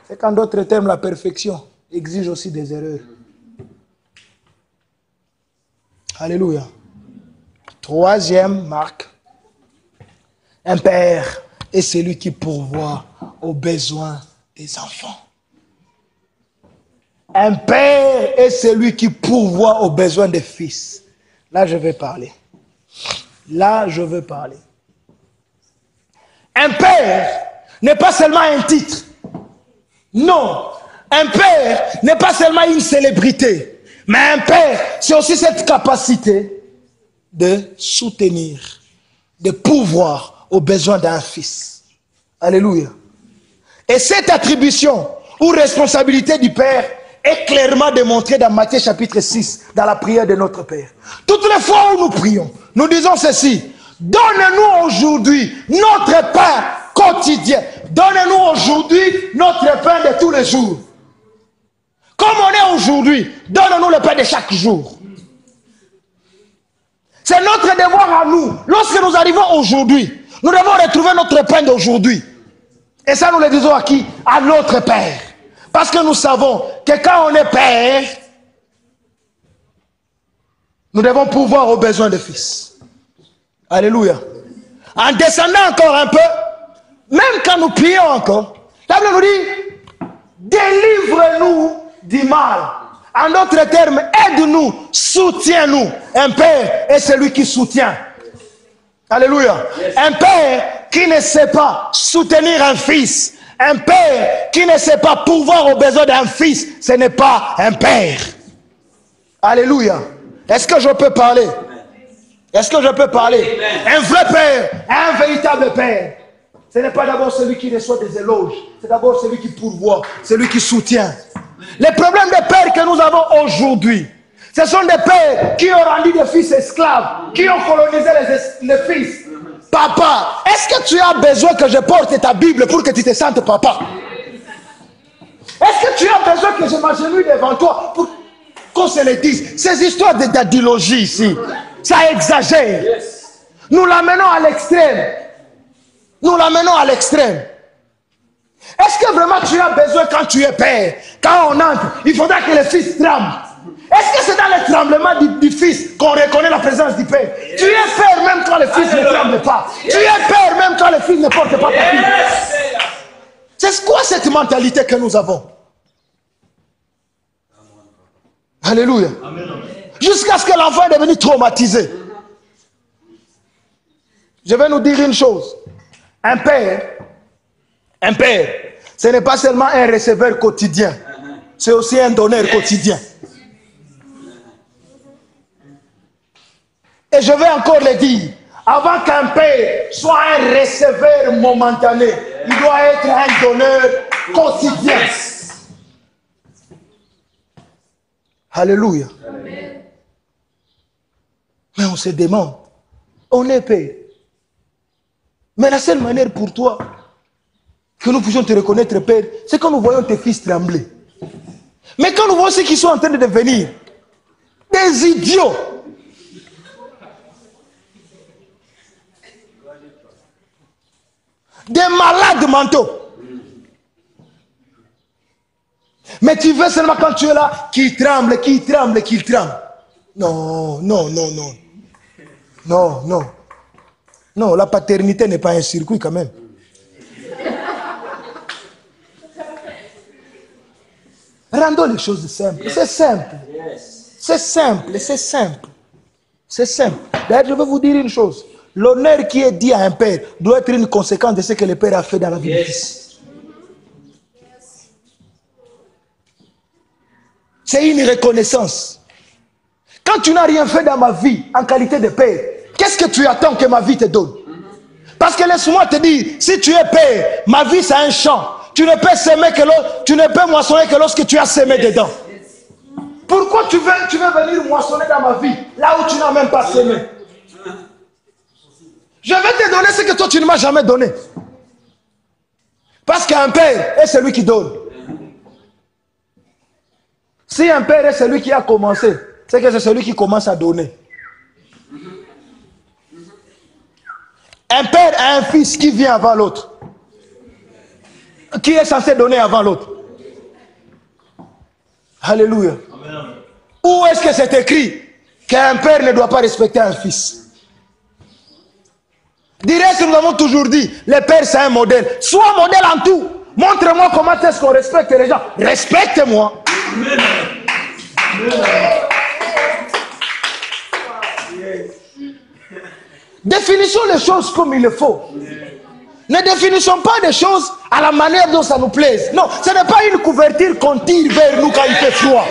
C'est qu'en d'autres termes, la perfection exige aussi des erreurs. Alléluia. Troisième marque. Un père est celui qui pourvoit aux besoins des enfants. Un père est celui qui pourvoit aux besoins des fils. Là, je vais parler. Là, je veux parler. Un père n'est pas seulement un titre. Non. Un père n'est pas seulement une célébrité. Mais un père, c'est aussi cette capacité de soutenir, de pourvoir aux besoins d'un fils. Alléluia. Et cette attribution ou responsabilité du père est clairement démontrée dans Matthieu chapitre 6, dans la prière de notre Père. Toutes les fois où nous prions, nous disons ceci: donne-nous aujourd'hui notre pain quotidien. Donne-nous aujourd'hui notre pain de tous les jours. Comme on est aujourd'hui, donne-nous le pain de chaque jour. C'est notre devoir à nous. Lorsque nous arrivons aujourd'hui, nous devons retrouver notre pain d'aujourd'hui. Et ça, nous le disons à qui? À notre Père. Parce que nous savons que quand on est père, nous devons pourvoir aux besoins des fils. Alléluia. En descendant encore un peu, même quand nous prions encore, la Bible nous dit, délivre-nous du mal. En d'autres termes, aide-nous, soutiens-nous. Un père est celui qui soutient. Alléluia. Yes. Un père qui ne sait pas soutenir un fils, un père qui ne sait pas pourvoir aux besoins d'un fils, ce n'est pas un père. Alléluia. Est-ce que je peux parler? Est-ce que je peux parler? Un vrai père, un véritable père, ce n'est pas d'abord celui qui reçoit des éloges, c'est d'abord celui qui pourvoit, celui qui soutient. Les problèmes des pères que nous avons aujourd'hui, ce sont des pères qui ont rendu des fils esclaves, qui ont colonisé les fils. Papa, est-ce que tu as besoin que je porte ta Bible pour que tu te sentes papa? Est-ce que tu as besoin que je m'agenouille devant toi pour qu'on se le dise? Ces histoires d'adilogie ici, ça exagère. Nous l'amenons à l'extrême. Nous l'amenons à l'extrême. Est-ce que vraiment tu as besoin quand tu es père, quand on entre, il faudra que le fils tremble? Est-ce que c'est dans le tremblement du fils qu'on reconnaît la présence du père? Tu es père même quand le fils ne tremble pas. Tu es père même quand le fils ne porte pas ta Bible. C'est quoi cette mentalité que nous avons? Alléluia. Jusqu'à ce que l'enfant est devenu traumatisé. Je vais nous dire une chose. Un père, ce n'est pas seulement un receveur quotidien, c'est aussi un donneur quotidien. Et je vais encore le dire, avant qu'un père soit un receveur momentané, il doit être un donneur quotidien. Alléluia. Amen. Mais on se demande, on est père. Mais la seule manière pour toi que nous puissions te reconnaître père, c'est quand nous voyons tes fils trembler. Mais quand nous voyons ceux qui sont en train de devenir des idiots, des malades mentaux. Mais tu veux seulement quand tu es là, qu'il tremble, qu'il tremble, qu'il tremble. Non, non, non, non. Non, non. Non, la paternité n'est pas un circuit quand même. Rendons les choses simples. C'est simple. C'est simple, c'est simple. C'est simple. D'ailleurs, je vais vous dire une chose. L'honneur qui est dit à un père doit être une conséquence de ce que le père a fait dans la vie du fils. C'est une reconnaissance. Quand tu n'as rien fait dans ma vie en qualité de père, qu'est-ce que tu attends que ma vie te donne? Parce que laisse-moi te dire, si tu es père, ma vie c'est un champ. Tu ne peux semer que l'autre, tu ne peux moissonner que lorsque tu as semé dedans. Pourquoi tu veux venir moissonner dans ma vie, là où tu n'as même pas semé? Je vais te donner ce que toi tu ne m'as jamais donné. Parce qu'un père est celui qui donne. Si un père est celui qui a commencé, c'est que c'est celui qui commence à donner. Un père a un fils qui vient avant l'autre. Qui est censé donner avant l'autre? Alléluia. Où est-ce que c'est écrit qu'un père ne doit pas respecter un fils? Direct que nous avons toujours dit, le père c'est un modèle. Sois modèle en tout. Montre-moi comment est-ce qu'on respecte les gens. Respecte-moi. Définissons les choses comme il le faut. Ne définissons pas des choses à la manière dont ça nous plaise. Non, ce n'est pas une couverture qu'on tire vers nous quand il fait froid.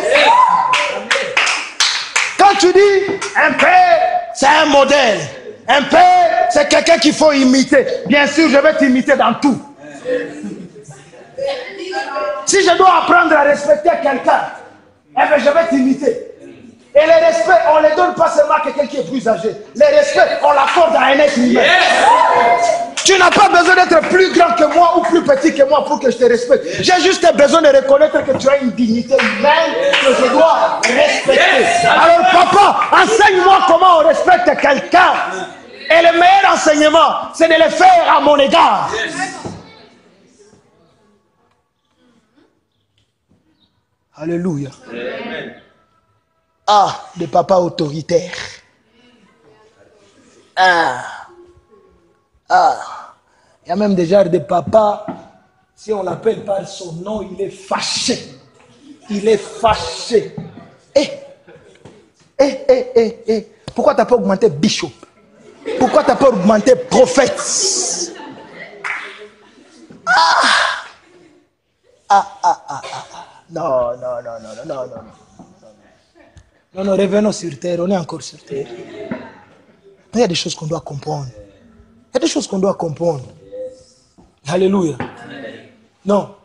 Quand tu dis un père, c'est un modèle. Un père, c'est quelqu'un qu'il faut imiter. Bien sûr, je vais t'imiter dans tout. Si je dois apprendre à respecter quelqu'un, eh bien, je vais t'imiter. Et le respect, on ne le donne pas seulement à quelqu'un qui est plus âgé. Le respect, on l'accorde à un être humain. Tu n'as pas besoin d'être plus grand que moi ou plus petit que moi pour que je te respecte. J'ai juste besoin de reconnaître que tu as une dignité humaine que je dois respecter. Alors papa, enseigne-moi comment on respecte quelqu'un. Et le meilleur enseignement, c'est de le faire à mon égard. Alléluia. Ah, des papas autoritaires. Ah. Il y a même déjà des papas, si on l'appelle par son nom, il est fâché. Il est fâché. Pourquoi tu n'as pas augmenté bishop? Pourquoi tu n'as pas augmenté prophète? Non. Non, revenons sur terre, on est encore sur terre. Mais il y a des choses qu'on doit comprendre. Il y a des choses qu'on doit comprendre. Alléluia. Non.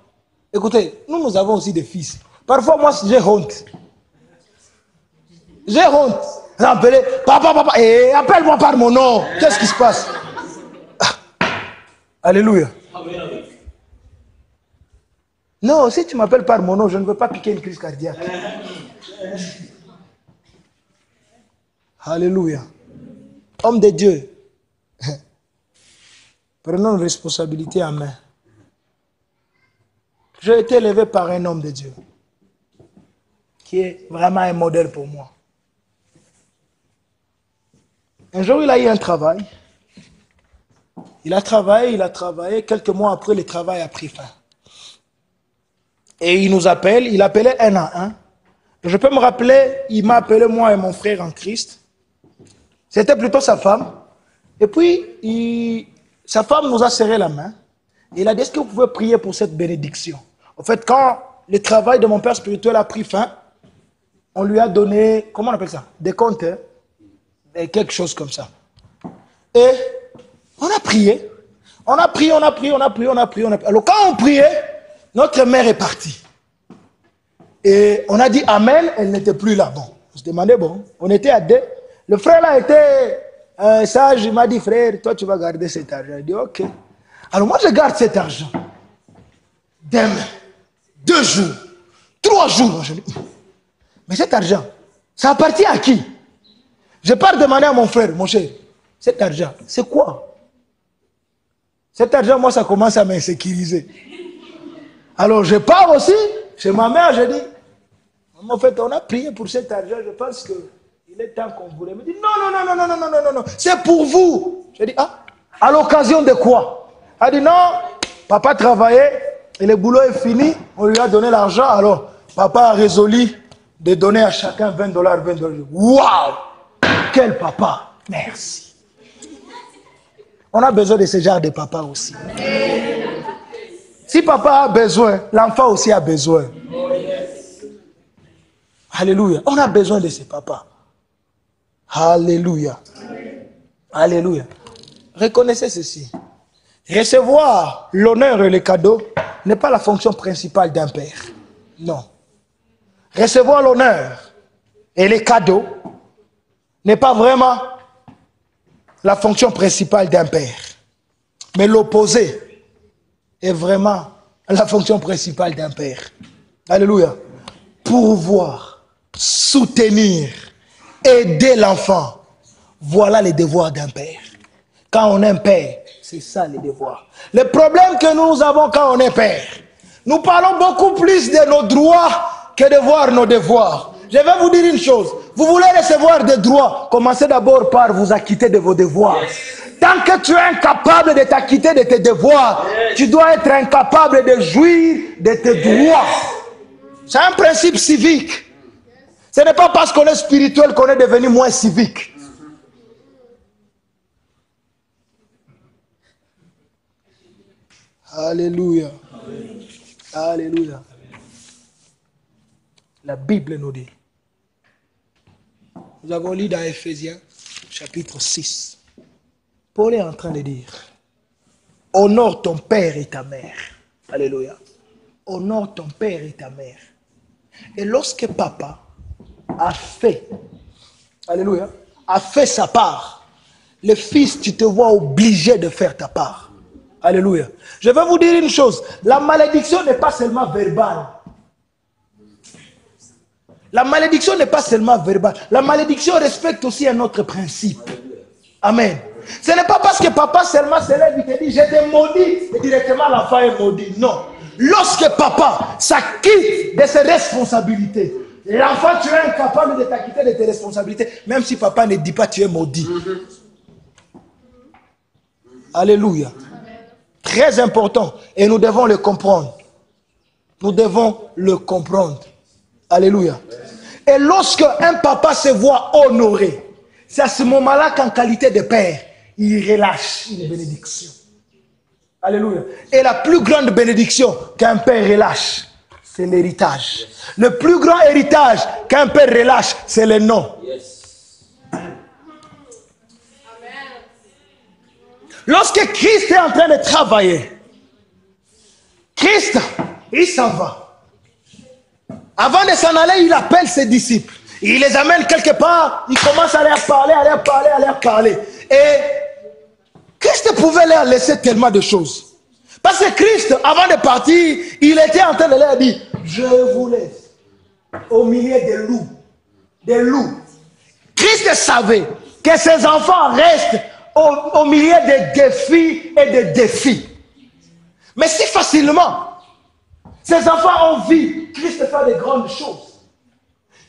Écoutez, nous avons aussi des fils. Parfois, moi, j'ai honte. J'ai honte. J'appelle papa, appelle-moi par mon nom. Qu'est-ce qui se passe? Alléluia. Non, si tu m'appelles par mon nom, je ne veux pas piquer une crise cardiaque. Alléluia. Homme de Dieu, prenons une responsabilité en main. J'ai été élevé par un homme de Dieu qui est vraiment un modèle pour moi. Un jour, il a eu un travail. Il a travaillé. Quelques mois après, le travail a pris fin. Et il nous appelle, il appelait un à un. Je peux me rappeler, il m'a appelé moi et mon frère en Christ. C'était plutôt sa femme. Et puis, sa femme nous a serré la main. Il a dit, est-ce que vous pouvez prier pour cette bénédiction? En fait, quand le travail de mon père spirituel a pris fin, on lui a donné, comment on appelle ça? Des comptes, hein? Et quelque chose comme ça. Et on a prié. On a prié. Alors quand on priait, notre mère est partie. Et on a dit Amen, elle n'était plus là. Bon, on se demandait, bon, on était à deux. Le frère là était sage, il m'a dit, frère, toi tu vas garder cet argent. Il dit, ok. Alors moi je garde cet argent. Demain, 2 jours, 3 jours. Je dis, mais cet argent, ça appartient à qui? Je pars demander à mon frère, mon cher, cet argent, c'est quoi? Cet argent, moi, ça commence à m'insécuriser. Alors, je pars aussi chez ma mère, je dis, en fait, on a prié pour cet argent, je pense qu'il est temps qu'on voulait. Elle me dit, non, c'est pour vous. Je dis, ah, à l'occasion de quoi? Elle dit, non, papa travaillait, et le boulot est fini, on lui a donné l'argent, alors, papa a résolu de donner à chacun $20, $20. Waouh! Quel papa! Merci. On a besoin de ce genre de papa aussi. Si papa a besoin, l'enfant aussi a besoin. Alléluia. On a besoin de ces papas. Alléluia. Alléluia. Reconnaissez ceci. Recevoir l'honneur et le cadeau n'est pas la fonction principale d'un père. Non. Recevoir l'honneur et les cadeaux n'est pas vraiment la fonction principale d'un père. Mais l'opposé est vraiment la fonction principale d'un père. Alléluia. Pourvoir, soutenir, aider l'enfant. Voilà les devoirs d'un père. Quand on est un père, c'est ça les devoirs. Le problème que nous avons quand on est père, nous parlons beaucoup plus de nos droits que de voir nos devoirs. Je vais vous dire une chose. Vous voulez recevoir des droits, commencez d'abord par vous acquitter de vos devoirs. Tant que tu es incapable de t'acquitter de tes devoirs, tu dois être incapable de jouir de tes droits. C'est un principe civique. Ce n'est pas parce qu'on est spirituel qu'on est devenu moins civique. Alléluia. Alléluia. La Bible nous dit. Nous avons lu dans Ephésiens, chapitre 6. Paul est en train de dire, honore ton père et ta mère. Alléluia. Honore ton père et ta mère. Et lorsque papa a fait, alléluia, a fait sa part, le fils, tu te vois obligé de faire ta part. Alléluia. Je vais vous dire une chose, la malédiction n'est pas seulement verbale. La malédiction n'est pas seulement verbale. La malédiction respecte aussi un autre principe. Amen. Ce n'est pas parce que papa seulement se lève et te dit, je te maudis, et directement l'enfant est maudit. Non. Lorsque papa s'acquitte de ses responsabilités, l'enfant, tu es incapable de t'acquitter de tes responsabilités, même si papa ne dit pas tu es maudit. Alléluia. Très important. Et nous devons le comprendre. Nous devons le comprendre. Alléluia. Et lorsque un papa se voit honoré, c'est à ce moment-là qu'en qualité de père, il relâche une bénédiction. Alléluia. Et la plus grande bénédiction qu'un père relâche, c'est l'héritage. Le plus grand héritage qu'un père relâche, c'est le nom. Lorsque Christ est en train de travailler, Christ, il s'en va. Avant de s'en aller, il appelle ses disciples. Il les amène quelque part, il commence à leur parler. Et Christ pouvait leur laisser tellement de choses. Parce que Christ, avant de partir, il était en train de leur dire, je vous laisse au milieu des loups. Christ savait que ses enfants restent au milieu des défis et des défis. Mais si facilement, ces enfants ont vu Christ faire de grandes choses.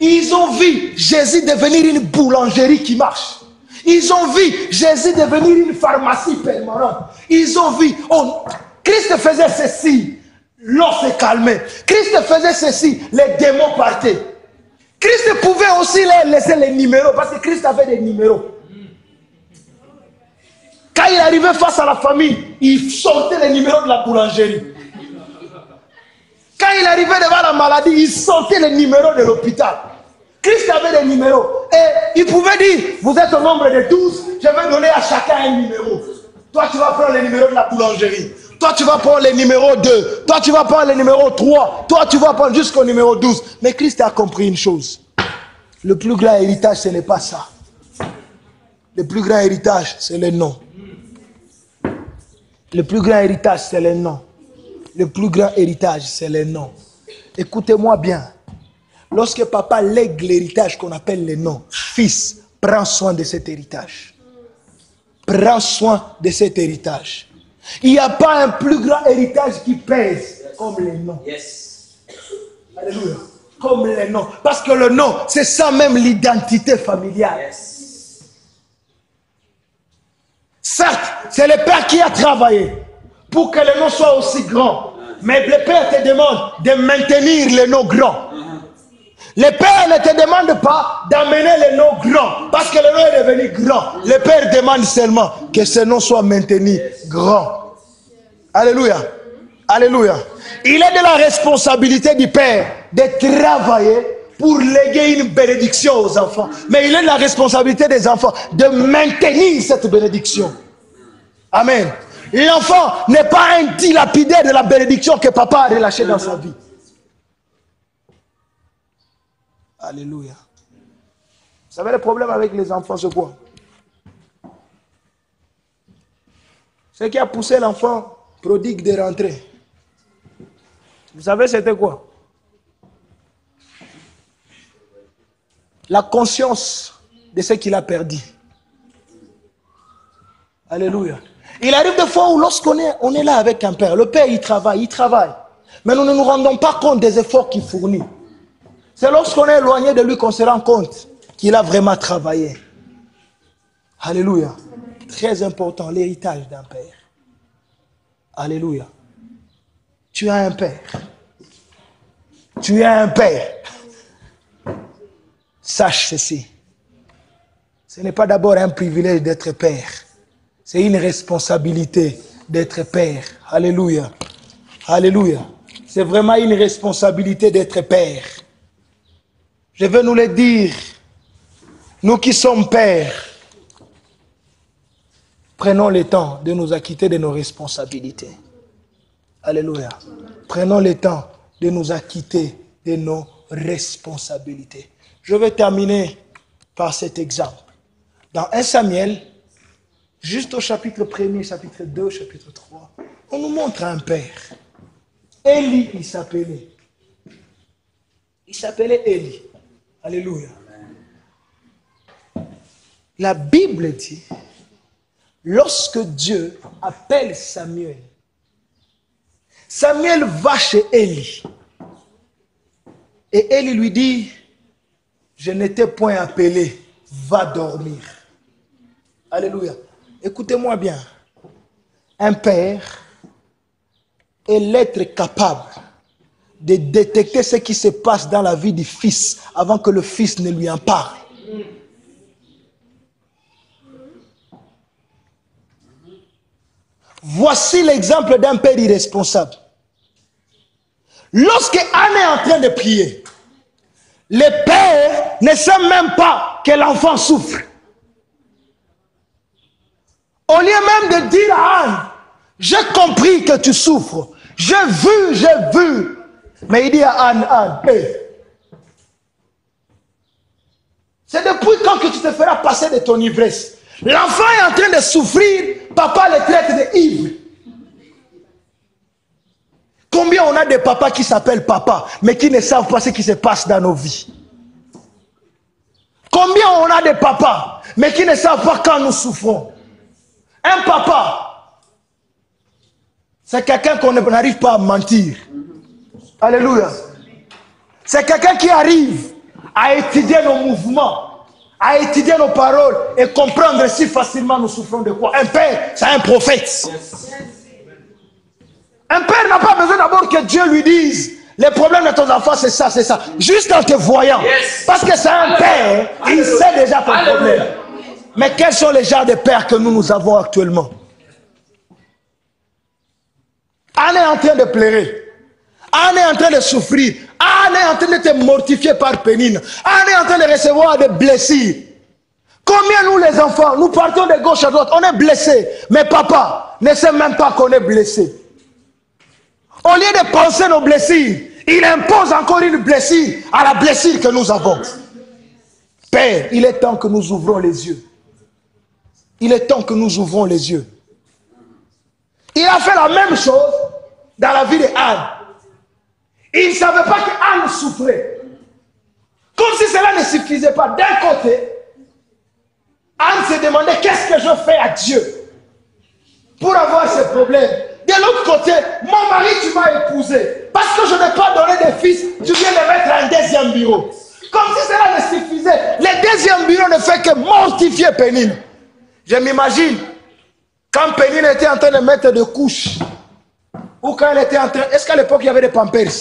Ils ont vu Jésus devenir une boulangerie qui marche. Ils ont vu Jésus devenir une pharmacie permanente. Ils ont vu, Christ faisait ceci, l'eau se calmait. Christ faisait ceci, les démons partaient. Christ pouvait aussi leur laisser les numéros, parce que Christ avait des numéros. Quand il arrivait face à la famille, il sortait les numéros de la boulangerie. Quand il arrivait devant la maladie, il sortait les numéros de l'hôpital. Christ avait des numéros. Et il pouvait dire, vous êtes au nombre de 12, je vais donner à chacun un numéro. Toi, tu vas prendre les numéros de la boulangerie. Toi, tu vas prendre le numéro 2. Toi, tu vas prendre le numéro 3. Toi, tu vas prendre jusqu'au numéro 12. Mais Christ a compris une chose. Le plus grand héritage, ce n'est pas ça. Le plus grand héritage, c'est le nom. Le plus grand héritage, c'est le nom. Le plus grand héritage, c'est le nom. Écoutez-moi bien. Lorsque papa lègue l'héritage qu'on appelle le nom, fils, prends soin de cet héritage. Prends soin de cet héritage. Il n'y a pas un plus grand héritage qui pèse comme le nom. Yes. Alléluia. Comme le nom. Parce que le nom, c'est ça même l'identité familiale. Yes. Certes, c'est le Père qui a travaillé pour que le nom soit aussi grand. Mais le Père te demande de maintenir le nom grand. Le Père ne te demande pas d'amener le nom grand. Parce que le nom est devenu grand. Le Père demande seulement que ce nom soit maintenu grand. Alléluia. Alléluia. Il est de la responsabilité du Père de travailler pour léguer une bénédiction aux enfants. Mais il est de la responsabilité des enfants de maintenir cette bénédiction. Amen. L'enfant n'est pas un dilapidaire de la bénédiction que papa a relâchée dans sa vie. Alléluia. Vous savez le problème avec les enfants, c'est quoi? Ce qui a poussé l'enfant prodigue de rentrer. Vous savez c'était quoi? La conscience de ce qu'il a perdu. Alléluia. Il arrive des fois où lorsqu'on est là avec un père, le père il travaille. Mais nous ne nous rendons pas compte des efforts qu'il fournit. C'est lorsqu'on est éloigné de lui qu'on se rend compte qu'il a vraiment travaillé. Alléluia. Très important, l'héritage d'un père. Alléluia. Tu as un père. Tu as un père. Sache ceci. Ce n'est pas d'abord un privilège d'être père. C'est une responsabilité d'être père. Alléluia. Alléluia. C'est vraiment une responsabilité d'être père. Je veux nous le dire, nous qui sommes pères, prenons le temps de nous acquitter de nos responsabilités. Alléluia. Prenons le temps de nous acquitter de nos responsabilités. Je vais terminer par cet exemple. Dans 1 Samuel, juste au chapitre 1er, chapitre 2, chapitre 3, on nous montre un père. Élie, il s'appelait. Il s'appelait Élie. Alléluia. La Bible dit, lorsque Dieu appelle Samuel, Samuel va chez Élie. Et Élie lui dit, je n'étais point appelé, va dormir. Alléluia. Écoutez-moi bien. Un père est l'être capable de détecter ce qui se passe dans la vie du fils avant que le fils ne lui en parle. Voici l'exemple d'un père irresponsable. Lorsque Anne est en train de prier, le père ne sait même pas que l'enfant souffre. Au lieu même de dire à Anne, j'ai compris que tu souffres, j'ai vu. Mais il dit à Anne, hey, c'est depuis quand que tu te feras passer de ton ivresse? L'enfant est en train de souffrir, papa le traite de ivre. Combien on a de papas qui s'appellent papa, mais qui ne savent pas ce qui se passe dans nos vies? Combien on a de papas, mais qui ne savent pas quand nous souffrons? Un papa, c'est quelqu'un qu'on n'arrive pas à mentir. Alléluia. C'est quelqu'un qui arrive à étudier nos mouvements, à étudier nos paroles et comprendre si facilement nous souffrons de quoi. Un père, c'est un prophète. Un père n'a pas besoin d'abord que Dieu lui dise les problèmes de ton enfant, c'est ça, c'est ça. Juste en te voyant. Parce que c'est un père, il sait déjà ton problème. Mais quels sont les genres de pères que nous avons actuellement? Anne est en train de pleurer. Anne est en train de souffrir. Anne est en train de te mortifier par Pénine. Anne est en train de recevoir des blessures. Combien nous les enfants, nous partons de gauche à droite, on est blessés. Mais papa ne sait même pas qu'on est blessé. Au lieu de penser nos blessures, il impose encore une blessure à la blessure que nous avons. Père, il est temps que nous ouvrons les yeux. Il est temps que nous ouvrons les yeux. Il a fait la même chose dans la vie de Anne. Il ne savait pas que Anne souffrait. Comme si cela ne suffisait pas. D'un côté, Anne se demandait qu'est-ce que je fais à Dieu pour avoir ce problème. De l'autre côté, mon mari, tu m'as épousé. Parce que je n'ai pas donné de fils, tu viens de mettre un deuxième bureau. Comme si cela ne suffisait. Le deuxième bureau ne fait que mortifier Pénine. Je m'imagine, quand Pénine était en train de mettre des couches, ou quand elle était en train... Est-ce qu'à l'époque, il y avait des pampers?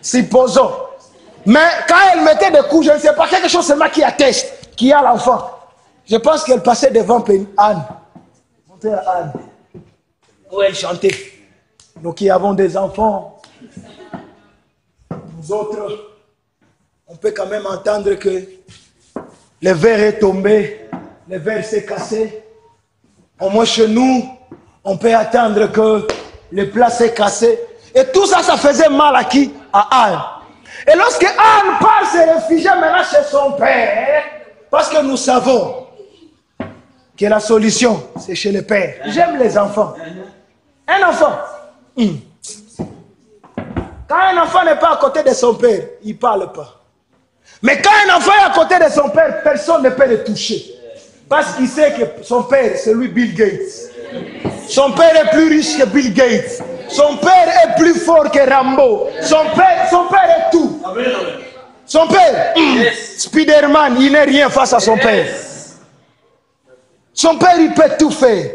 Supposons. Mais quand elle mettait des couches, je ne sais pas, quelque chose seulement qui atteste, qui a l'enfant. Je pense qu'elle passait devant Anne. Montez à Anne. Où elle chantait. Nous qui avons des enfants, nous autres, on peut quand même entendre que le verre est tombé, le verre s'est cassé. Au moins chez nous, on peut attendre que le plat s'est cassé. Et tout ça, ça faisait mal à qui? À Anne. Et lorsque Anne part se réfugier maintenant chez son père, parce que nous savons que la solution, c'est chez le père. J'aime les enfants. Un enfant, quand un enfant n'est pas à côté de son père, il ne parle pas. Mais quand un enfant est à côté de son père, personne ne peut le toucher. Parce qu'il sait que son père, c'est lui Bill Gates. Son père est plus riche que Bill Gates. Son père est plus fort que Rambo. Son père est tout. Son père, Spider-Man, il n'est rien face à son père. Son père, il peut tout faire.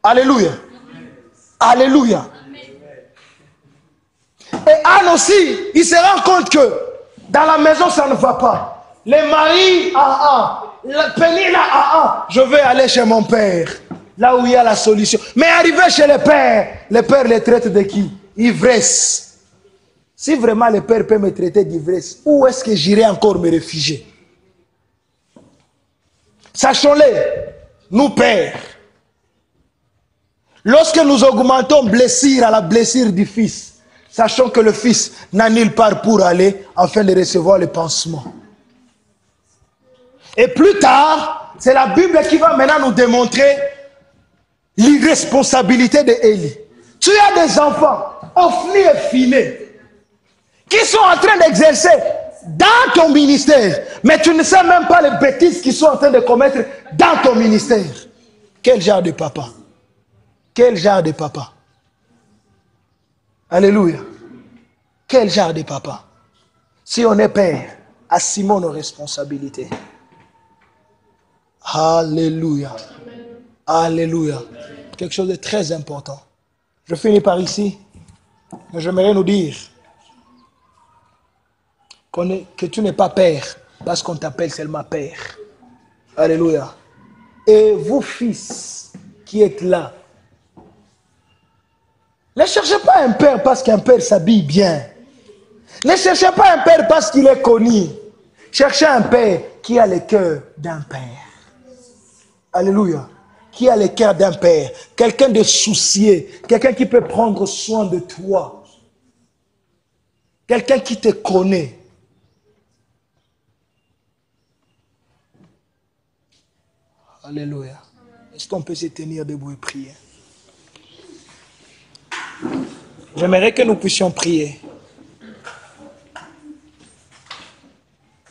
Alléluia. Alléluia. Et Anne aussi, il se rend compte que dans la maison, ça ne va pas. Les maris, Pénine, je vais aller chez mon père. Là où il y a la solution. Mais arrivé chez le père les traite de qui? Ivresse. Si vraiment le père peut me traiter d'ivresse, où est-ce que j'irai encore me réfugier? Sachons-le, nous pères, lorsque nous augmentons blessure à la blessure du fils, sachons que le fils n'a nulle part pour aller afin de recevoir le pansement. Et plus tard, c'est la Bible qui va maintenant nous démontrer l'irresponsabilité d'Élie. Tu as des enfants, Ophni et Phiné, qui sont en train d'exercer dans ton ministère, mais tu ne sais même pas les bêtises qu'ils sont en train de commettre dans ton ministère. Quel genre de papa? Quel genre de papa? Alléluia. Quel genre de papa? Si on est père, assumons nos responsabilités. Alléluia. Alléluia. Quelque chose de très important. Je finis par ici. Mais j'aimerais nous dire que tu n'es pas père parce qu'on t'appelle seulement père. Alléluia. Et vous, fils, qui êtes là, ne cherchez pas un père parce qu'un père s'habille bien. Ne cherchez pas un père parce qu'il est connu. Cherchez un père qui a le cœur d'un père. Alléluia. Qui a le cœur d'un père. Quelqu'un de soucié. Quelqu'un qui peut prendre soin de toi. Quelqu'un qui te connaît. Alléluia. Est-ce qu'on peut se tenir debout et prier? J'aimerais que nous puissions prier.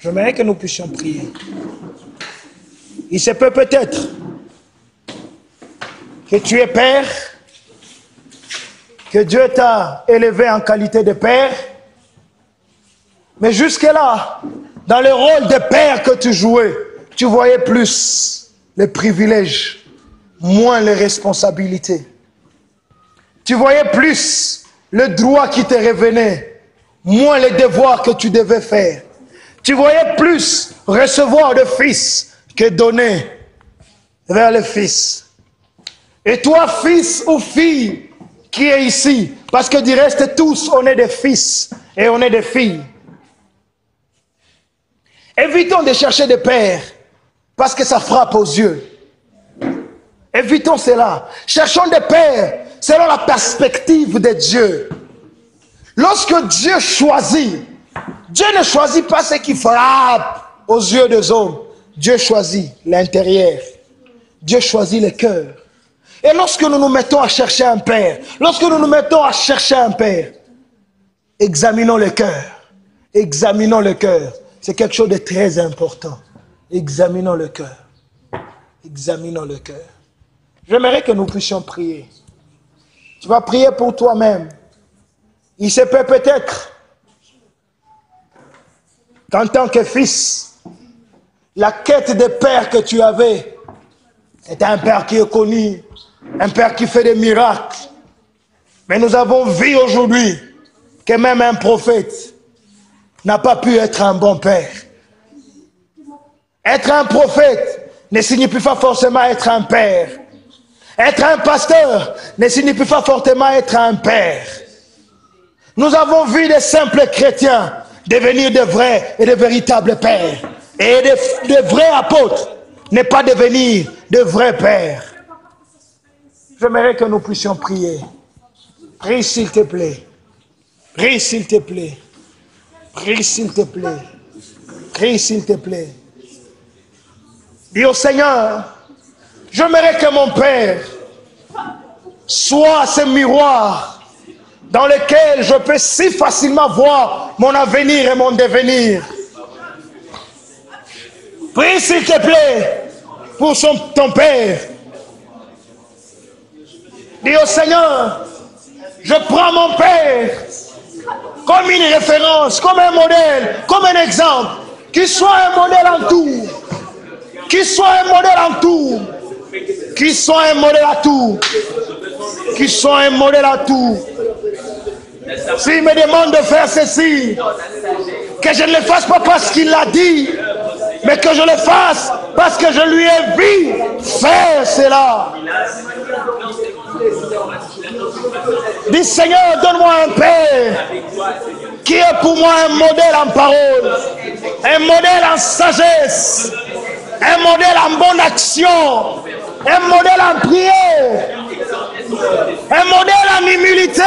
J'aimerais que nous puissions prier. Il se peut peut-être que tu es père, que Dieu t'a élevé en qualité de père, mais jusque-là, dans le rôle de père que tu jouais, tu voyais plus les privilèges, moins les responsabilités. Tu voyais plus le droit qui te revenait, moins les devoirs que tu devais faire. Tu voyais plus recevoir de fils que donner vers le fils. Et toi, fils ou fille qui est ici, parce que du reste, tous, on est des fils et on est des filles. Évitons de chercher des pères, parce que ça frappe aux yeux. Évitons cela. Cherchons des pères selon la perspective de Dieu. Lorsque Dieu choisit, Dieu ne choisit pas ce qui frappe aux yeux des hommes. Dieu choisit l'intérieur. Dieu choisit le cœur. Et lorsque nous nous mettons à chercher un père, examinons le cœur. Examinons le cœur. C'est quelque chose de très important. Examinons le cœur. Examinons le cœur. J'aimerais que nous puissions prier. Tu vas prier pour toi-même. Il se peut peut-être qu'en tant que fils, la quête de père que tu avais, c'est un père qui est connu, un père qui fait des miracles. Mais nous avons vu aujourd'hui que même un prophète n'a pas pu être un bon père. Être un prophète ne signifie pas forcément être un père. Être un pasteur ne signifie pas forcément être un père. Nous avons vu des simples chrétiens devenir de vrais et de véritables pères. Et de vrais apôtres ne pas devenir de vrais pères. J'aimerais que nous puissions prier. Prie s'il te plaît. Prie s'il te plaît. Prie s'il te plaît. Prie s'il te plaît. Dis au Seigneur, j'aimerais que mon Père soit ce miroir dans lequel je peux si facilement voir mon avenir et mon devenir. Prie s'il te plaît pour ton Père. Dis au Seigneur, je prends mon Père comme une référence, comme un modèle, comme un exemple, qui soit un modèle en tout. Qui soit un modèle en tout. Qui soit un modèle à tout. Qui soit un modèle à tout. S'il me demande de faire ceci, que je ne le fasse pas parce qu'il l'a dit, mais que je le fasse parce que je lui ai vu faire cela. Dis Seigneur, donne-moi un Père qui est pour moi un modèle en parole, un modèle en sagesse, un modèle en bonne action, un modèle en prière, un modèle en humilité.